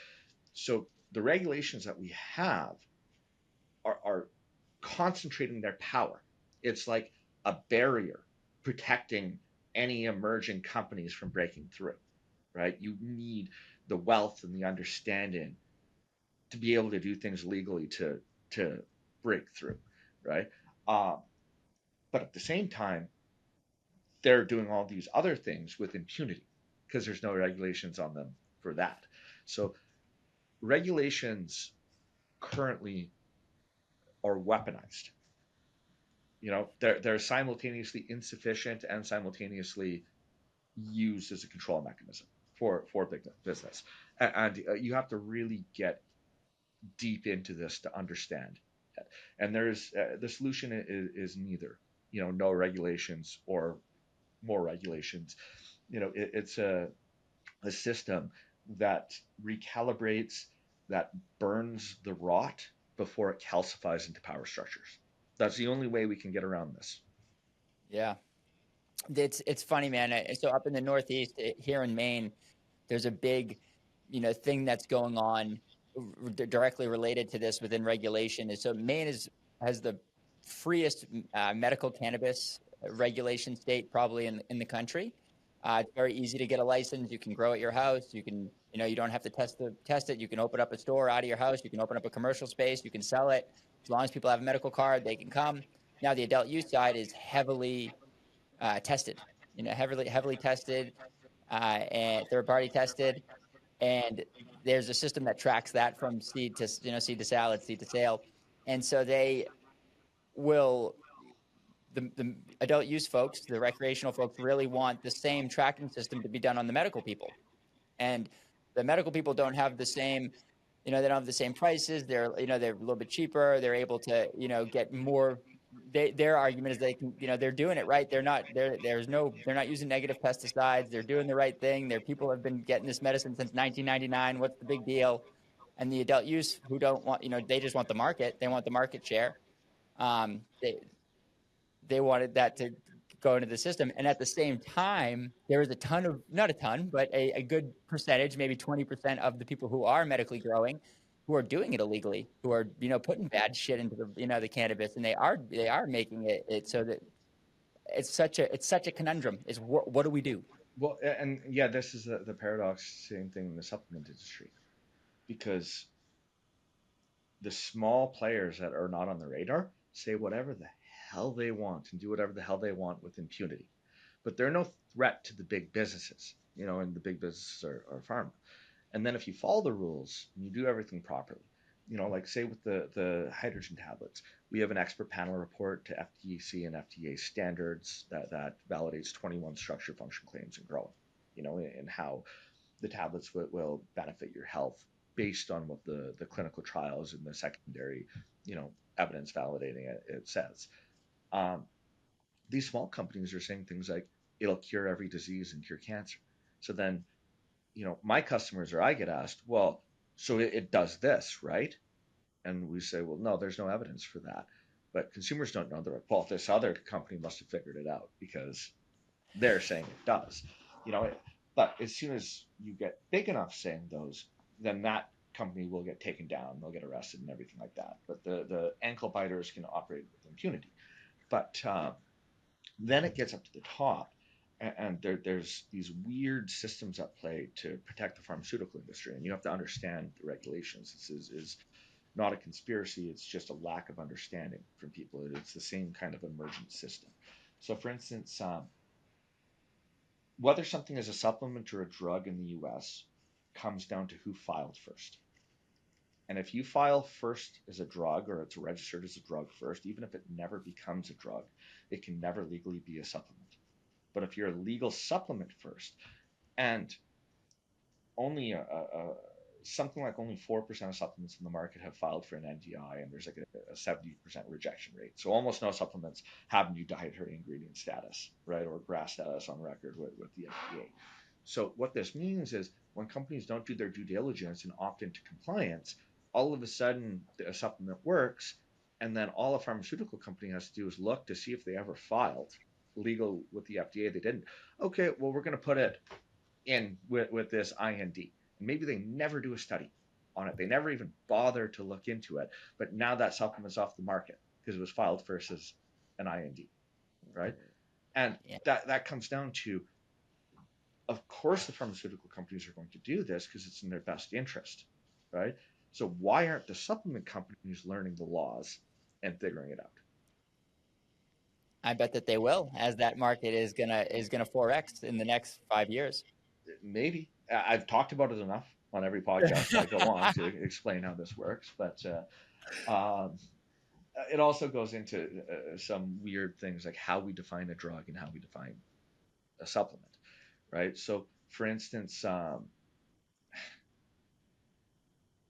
So the regulations that we have are concentrating their power. It's like a barrier protecting any emerging companies from breaking through, right? You need the wealth and the understanding to be able to do things legally to break through, right? Um, but at the same time, they're doing all these other things with impunity because there's no regulations on them for that. So regulations currently are weaponized. They're simultaneously insufficient and simultaneously used as a control mechanism for big business. And you have to really get deep into this to understand it. And there's the solution is neither, no regulations or more regulations. It's a system that recalibrates, that burns the rot before it calcifies into power structures. That's the only way we can get around this. Yeah. It's funny, man. So up in the Northeast, here in Maine, there's a big, thing that's going on directly related to this within regulation. So Maine has the freest medical cannabis regulation state probably in the country. It's very easy to get a license. You can grow at your house. You don't have to test it. You can open up a store out of your house. You can open up a commercial space. You can sell it. As long as people have a medical card, they can come. Now the adult use side is heavily tested, heavily tested, and third party tested. And there's a system that tracks that from seed to salad, seed to sale. And so will, the adult use folks, the recreational folks really want the same tracking system to be done on the medical people. And the medical people don't have the same, they don't have the same prices. They're a little bit cheaper. They're able to, get more. Their argument is they can, they're doing it right. They're not using negative pesticides. They're doing the right thing. Their people have been getting this medicine since 1999. What's the big deal? And the adult use who don't want, they just want the market. They want the market share. Um, they, they wanted that to go into the system. And at the same time, there is a ton of, not a ton, but a good percentage, maybe 20% of the people who are medically growing, who are doing it illegally, who are, putting bad shit into the cannabis, and they are making it so that it's such a conundrum. Is what do we do? Well, and yeah, this is the paradox, same thing in the supplement industry, because the small players that are not on the radar say whatever the hell they want and do whatever the hell they want with impunity. But they're no threat to the big businesses, and the big businesses are pharma. And then if you follow the rules and you do everything properly, like say with the hydrogen tablets, we have an expert panel report to FDC and FDA standards that validates 21 structure function claims and growing, and how the tablets will benefit your health based on what the clinical trials and the secondary, evidence validating it says. Um, these small companies are saying things like it'll cure every disease and cure cancer. So then, my customers or I get asked, well, so it does this, right? And we say, well, no, there's no evidence for that. But consumers don't know. They're like, well, this other company must have figured it out because they're saying it does. You know, but as soon as you get big enough saying those, then that company will get taken down. They'll get arrested and everything like that. But the ankle biters can operate with impunity. But then it gets up to the top, and there's these weird systems at play to protect the pharmaceutical industry, and you have to understand the regulations. This is not a conspiracy; it's just a lack of understanding from people. It's the same kind of emergent system. So, for instance, whether something is a supplement or a drug in the U.S. comes down to who filed first. And if you file first as a drug or it's registered as a drug first, even if it never becomes a drug, it can never legally be a supplement. But if you're a legal supplement first, and only something like only 4% of supplements in the market have filed for an NDI, and there's like a 70% rejection rate. So almost no supplements have new dietary ingredient status, right, or GRAS status on record with the FDA. So what this means is when companies don't do their due diligence and opt into compliance, all of a sudden a supplement works, and then all a pharmaceutical company has to do is look to see if they ever filed legal with the FDA. They didn't. Okay, well, we're going to put it in with this IND. And maybe they never do a study on it. They never even bother to look into it. But now that supplement's off the market because it was filed first as an IND, right? And Yeah. that comes down to, of course, the pharmaceutical companies are going to do this because it's in their best interest, right? So why aren't the supplement companies learning the laws and figuring it out? I bet that they will, as that market is gonna 4x in the next 5 years. Maybe I've talked about it enough on every podcast I go on to explain how this works, but it also goes into some weird things like how we define a drug and how we define a supplement, right? So, for instance,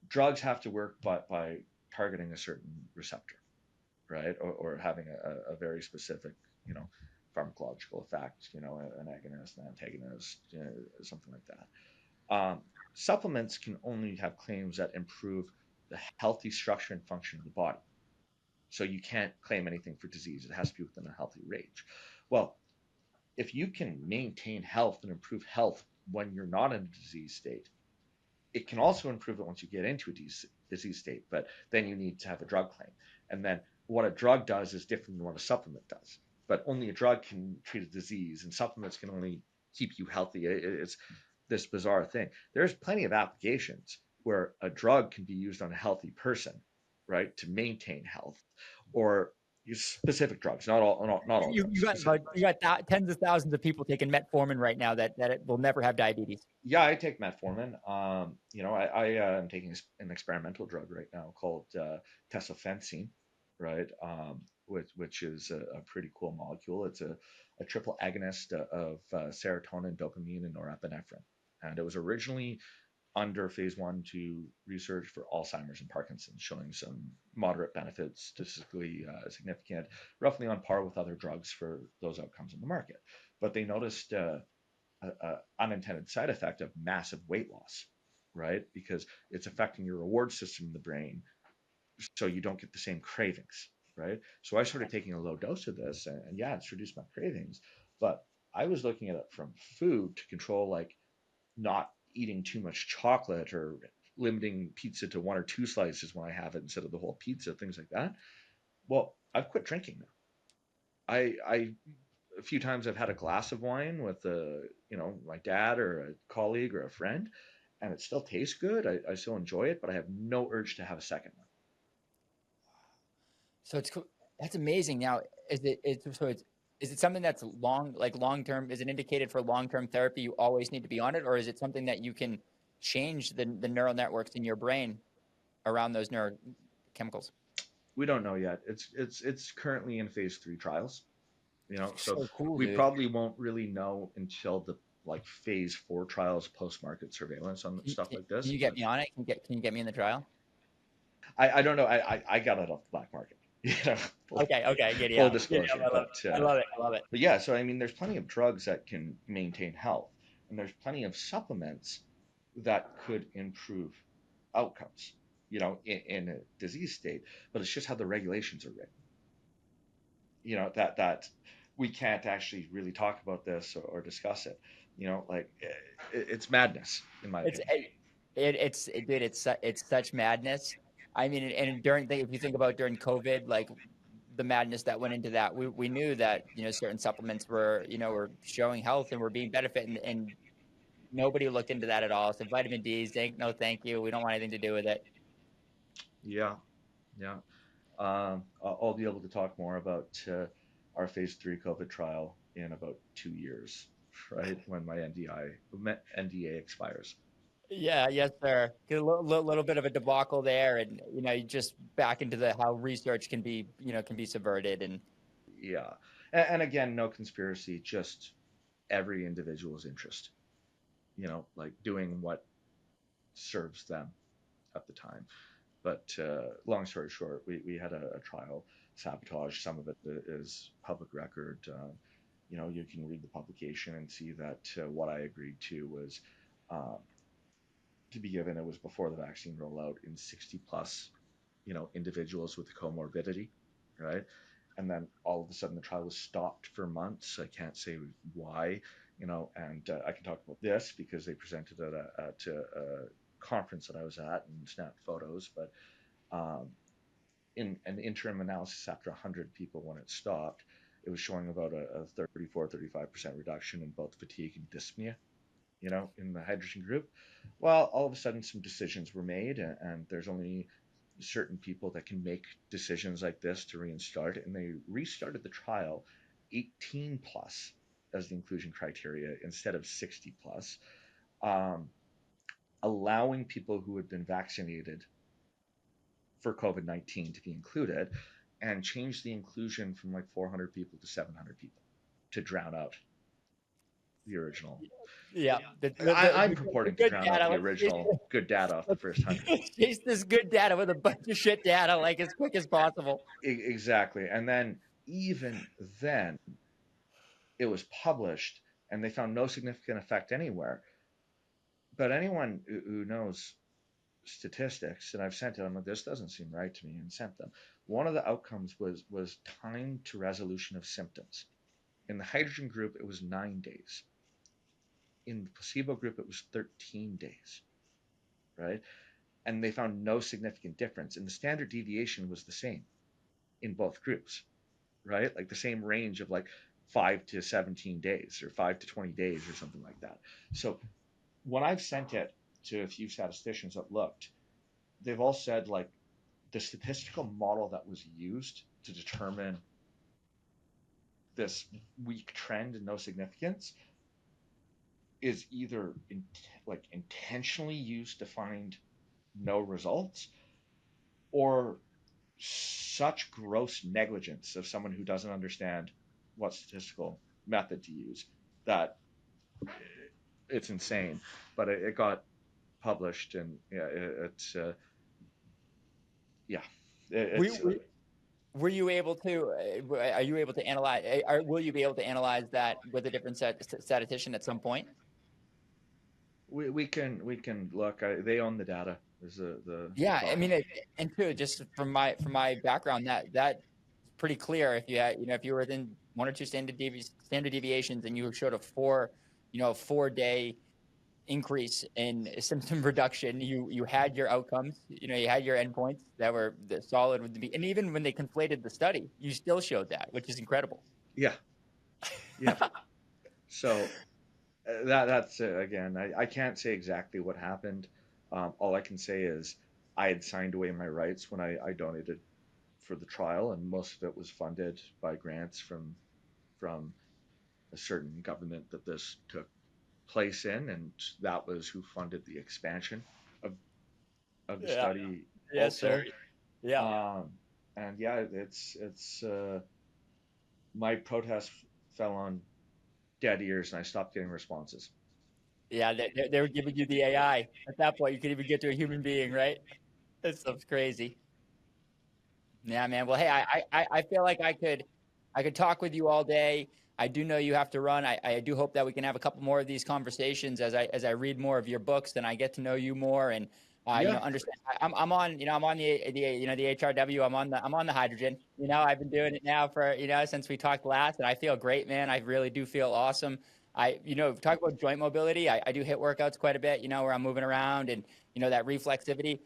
drugs have to work by targeting a certain receptor, right? Or having a very specific, you know, pharmacological effect, an agonist, an antagonist, something like that. Supplements can only have claims that improve the healthy structure and function of the body. So you can't claim anything for disease. It has to be within a healthy range. Well, if you can maintain health and improve health when you're not in a disease state, it can also improve it once you get into a disease state, but then you need to have a drug claim. And then what a drug does is different than what a supplement does. But only a drug can treat a disease, and supplements can only keep you healthy. It's this bizarre thing. There's plenty of applications where a drug can be used on a healthy person, right, to maintain health, or use specific drugs, not all You drugs, got specific about drugs. you got tens of thousands of people taking metformin right now that it will never have diabetes. Yeah, I take metformin. I am taking an experimental drug right now called tesofensine, right? Which is a pretty cool molecule. It's a triple agonist of serotonin, dopamine, and norepinephrine. And it was originally under phase 1 to research for Alzheimer's and Parkinson's, showing some moderate benefits, statistically significant, roughly on par with other drugs for those outcomes in the market. But they noticed unintended side effect of massive weight loss, right? Because it's affecting your reward system in the brain, so you don't get the same cravings, right? So I started taking a low dose of this, and yeah, it's reduced my cravings. But I was looking at it from food to control, like not eating too much chocolate or limiting pizza to 1 or 2 slices when I have it instead of the whole pizza, things like that. Well, I've quit drinking now. I a few times I've had a glass of wine with my dad or a colleague or a friend, and it still tastes good. I still enjoy it, but I have no urge to have a second one. So it's cool. That's amazing. Now, is it something that's long term? Is it indicated for long term therapy? You always need to be on it, or is it something that you can change the neural networks in your brain around those neurochemicals? We don't know yet. It's currently in phase 3 trials. So So cool, we dude. probably won't really know until the like phase 4 trials, post market surveillance on Can, stuff can, like can this. you get me on it? Can you get me in the trial? I don't know. I got it off the black market. Okay, okay, giddy Full up, giddy up. disclosure, I love but it. I love it. I love it. yeah. So I mean, there's plenty of drugs that can maintain health, and there's plenty of supplements that could improve outcomes. In a disease state, but it's just how the regulations are written. That we can't actually really talk about this or discuss it. It's madness, in my It's opinion. dude, it's such madness. I mean, and if you think about during COVID, like the madness that went into that, we knew that certain supplements were showing health and were being benefit, and nobody looked into that at all. So vitamin D, zinc, no, thank you. We don't want anything to do with it. Yeah, yeah. I'll be able to talk more about our phase 3 COVID trial in about 2 years, right? When my NDA expires. Yeah, yes, sir. Get a little bit of a debacle there, and you just back into the how research can be subverted, and Yeah. And again, no conspiracy, just every individual's interest, like doing what serves them at the time. But long story short, we had a trial sabotage. Some of it is public record. You can read the publication and see that what I agreed to was um, to be given. It was before the vaccine rollout in 60 plus, individuals with comorbidity, right? And then all of a sudden the trial was stopped for months. I can't say why, and I can talk about this because they presented it at a conference that I was at and snapped photos. But um, in an interim analysis after 100 people when it stopped, it was showing about a 34-35% reduction in both fatigue and dyspnea, in the hydrogen group. Well, all of a sudden, some decisions were made, and there's only certain people that can make decisions like this to restart it. And they restarted the trial 18 plus as the inclusion criteria instead of 60 plus, um, allowing people who had been vaccinated for COVID-19 to be included, and changed the inclusion from like 400 people to 700 people to drown out the original. yeah, I'm the purporting to good drown out data. the original good data off the first 100. Let's chase this good data with a bunch of shit data like as quick as possible. Exactly. And then, even then, it was published and they found no significant effect anywhere. But anyone who knows statistics, and I've sent them, this doesn't seem right to me, and sent them. One of the outcomes was time to resolution of symptoms. In the hydrogen group, it was 9 days. In the placebo group, it was 13 days, right? And they found no significant difference. And the standard deviation was the same in both groups, right? Like the same range of like 5 to 17 days or 5 to 20 days or something like that. So when I've sent it to a few statisticians that looked, they've all said like the statistical model that was used to determine this weak trend and no significance is either intentionally used to find no results, or such gross negligence of someone who doesn't understand what statistical method to use that it's insane. But it got published, and yeah, it's yeah, Were it's you, were you able to? Are you able to analyze? Will you be able to analyze that with a different statistician at some point? we can look. They own the data. Is the Yeah, I problem? mean, and too, just from my background, that's pretty clear. If you had, if you were within one or two standard deviations, and you showed a 4 day increase in symptom reduction, you had your outcomes, you had your endpoints that were solid with and even when they conflated the study, you still showed that, which is incredible. Yeah, Yep. So that's again, I can't say exactly what happened. All I can say is I had signed away my rights when I donated for the trial, and most of it was funded by grants from a certain government that this took place in, and that was who funded the expansion of of the Yeah. study Yes, sir. also. Yeah. Um, and yeah, it's my protest fell on dead ears, and I stopped getting responses. Yeah, they were giving you the AI. At that point, you could even get to a human being, right? That stuff's crazy. Yeah, man. Well, hey, I feel like I could talk with you all day. I do know you have to run. I do hope that we can have a couple more of these conversations as I read more of your books and I get to know you more and Yeah, understand. I'm on I'm on the the HRW. I'm on the hydrogen. I've been doing it now for since we talked last, and I feel great, man. I really do feel awesome. Talk about joint mobility. I do hit workouts quite a bit. Where I'm moving around and that reflexivity.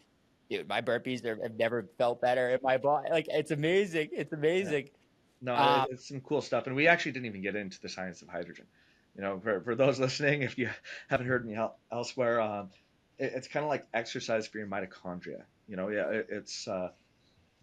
Dude, my burpees have never felt better in my body. Like it's amazing. It's yeah. amazing. No, Um, it's some cool stuff, and we actually didn't even get into the science of hydrogen. For those listening, if you haven't heard me elsewhere, it's kind of like exercise for your mitochondria. Yeah, it's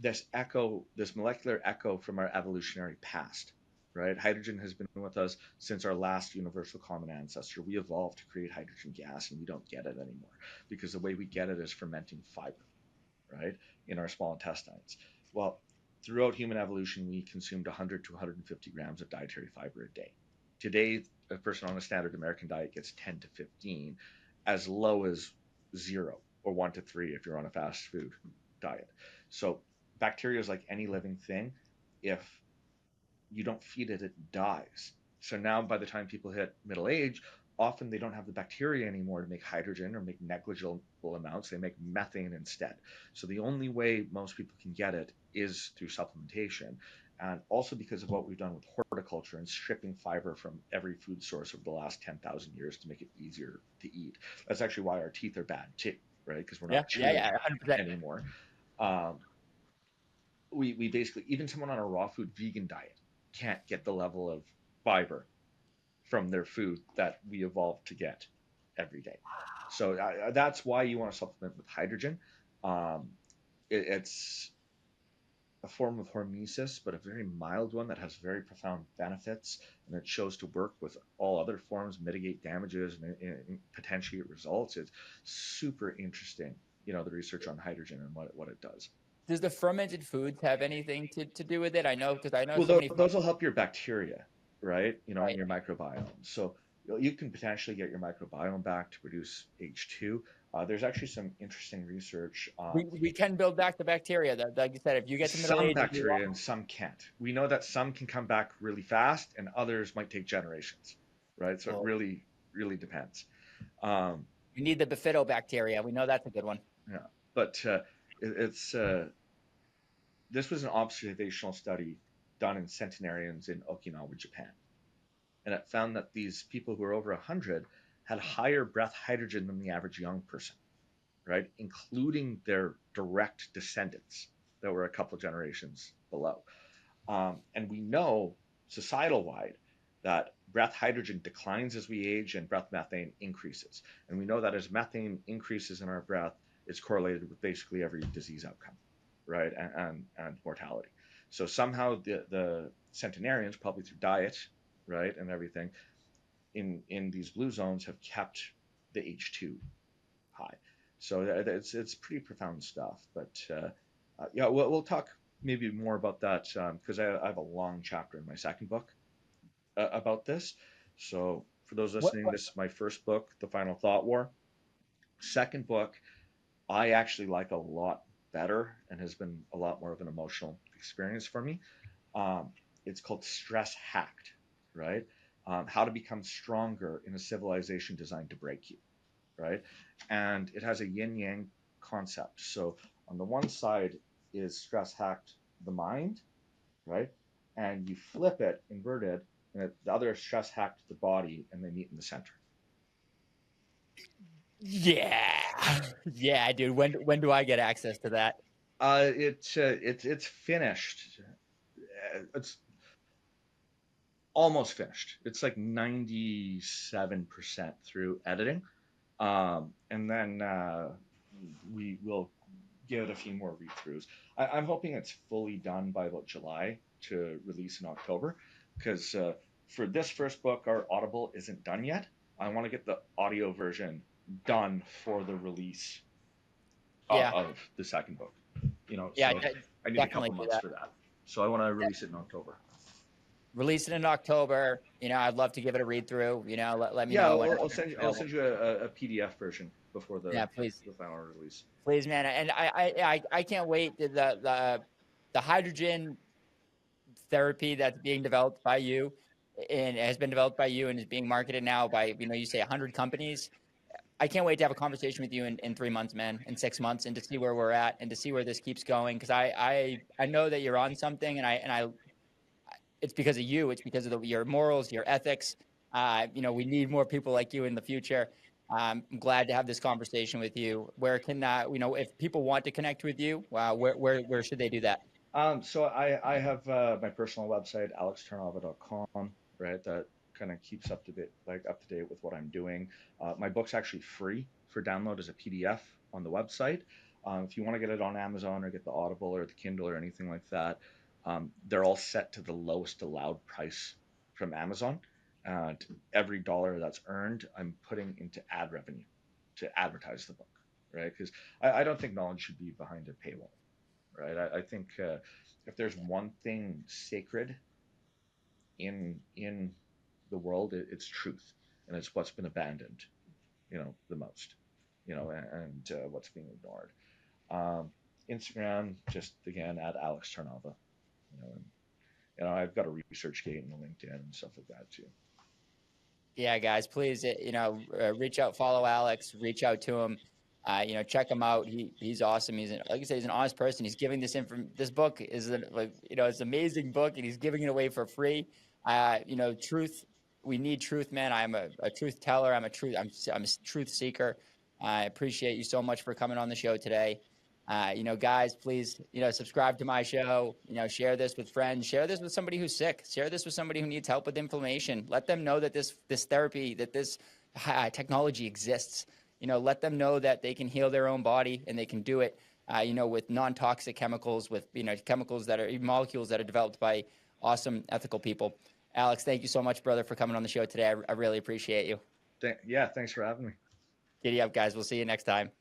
this molecular echo from our evolutionary past, right? Hydrogen has been with us since our last universal common ancestor. We evolved to create hydrogen gas, and we don't get it anymore because the way we get it is fermenting fiber, right, in our small intestines. Well, throughout human evolution, we consumed 100 to 150 grams of dietary fiber a day. Today, a person on a standard American diet gets 10 to 15, as low as zero or 1 to 3 if you're on a fast food diet. So, bacteria is like any living thing. If you don't feed it, it dies. So now, by the time people hit middle age, often they don't have the bacteria anymore to make hydrogen or make negligible amounts. They make methane instead. So the only way most people can get it is through supplementation. And also because of what we've done with horticulture and stripping fiber from every food source over the last 10,000 years to make it easier to eat. That's actually why our teeth are bad too, right? Because we're yeah, not yeah, chewing yeah, 100%. anymore. Um, we basically, even someone on a raw food vegan diet can't get the level of fiber from their food that we evolved to get every day. So that's why you want to supplement with hydrogen. Um, it's a form of hormesis, but a very mild one that has very profound benefits, and it shows to work with all other forms, mitigate damages, and potentiate results. It's super interesting, the research on hydrogen and what it does. Does the fermented foods have anything to do with it? I know because I know Well, so many. those will help your bacteria, right? And Right. your microbiome. So you can potentially get your microbiome back to produce H2. There's actually some interesting research. We can build back the bacteria. That, like you said, if you get to middle Some age and you bacteria and some can't. We know that some can come back really fast, and others might take generations, right? So it well, really depends. Um, you need the bifidobacteria. We know that's a good one. yeah, but it's this was an observational study done in centenarians in Okinawa, Japan, and it found that these people who were over 100 had higher breath hydrogen than the average young person, right? Including their direct descendants that were a couple generations below. And we know societal wide that breath hydrogen declines as we age and breath methane increases. And we know that as methane increases in our breath, it's correlated with basically every disease outcome, right? And mortality. So somehow the centenarians, probably through diet, right, and everything, in these blue zones have kept the H2 high. So it's pretty profound stuff. But yeah, we'll talk maybe more about that because I have a long chapter in my second book about this. So for those listening, What this is my first book, The Final Thought War. Second book, I actually like a lot better and has been a lot more of an emotional experience for me. Um, it's called Stress Hacked, right? How to become stronger in a civilization designed to break you, right? And it has a yin yang concept. So on the one side is stress hacked the mind, right? And you flip it inverted, and the other is stress hacked the body, and they meet in the center. Yeah. Yeah, dude. When do I get access to that? It's finished. It's almost finished. It's like 97% through editing. And then we will give it a few more read throughs. I'm hoping it's fully done by about July to release in October, because for this first book, our Audible isn't done yet. I want to get the audio version done for the release Yeah, of the second book. yeah, So I need a definitely couple do months that. for that. So I want to release it in October. Release it in October. I'd love to give it a read through. Let me Yeah, know I'll, whenever I'll it's send you. I'll available. send you a PDF version before Yeah, please, the final release. please, man. And I can't wait. The hydrogen therapy that's being developed by you and has been developed by you and is being marketed now by you say 100 companies. I can't wait to have a conversation with you in 3 months, man, in 6 months, and to see where we're at and to see where this keeps going. Because I know that you're on something, and I it's because of you. It's because of your morals, your ethics. We need more people like you in the future. I'm glad to have this conversation with you. Where can if people want to connect with you, where should they do that? So I have my personal website, alextarnava.com, right? That kind of keeps up to date with what I'm doing. My book's actually free for download as a PDF on the website. If you want to get it on Amazon or get the Audible or the Kindle or anything like that, they're all set to the lowest allowed price from Amazon. And every dollar that's earned, I'm putting into ad revenue to advertise the book, right? Because I don't think knowledge should be behind a paywall, right? I think if there's one thing sacred in the world, it's truth, and it's what's been abandoned, the most, and what's being ignored. Um, Instagram, just again at Alex Tarnava, and I've got a research gate and a LinkedIn and stuff like that too. Yeah, guys, please, reach out, follow Alex, reach out to him. Check him out. He's awesome. Like I said, he's an honest person. He's giving this book is it's an amazing book, and he's giving it away for free. Truth. We need truth, man. I'm a truth teller. I'm a truth seeker. I appreciate you so much for coming on the show today. Guys, please, subscribe to my show. Share this with friends. Share this with somebody who's sick. Share this with somebody who needs help with inflammation. Let them know that this therapy, that this technology exists. Let them know that they can heal their own body and they can do it. With non-toxic chemicals, with chemicals that are molecules that are developed by awesome ethical people. Alex, thank you so much, brother, for coming on the show today. I really appreciate you. Yeah, thanks for having me. Giddy up, guys. We'll see you next time.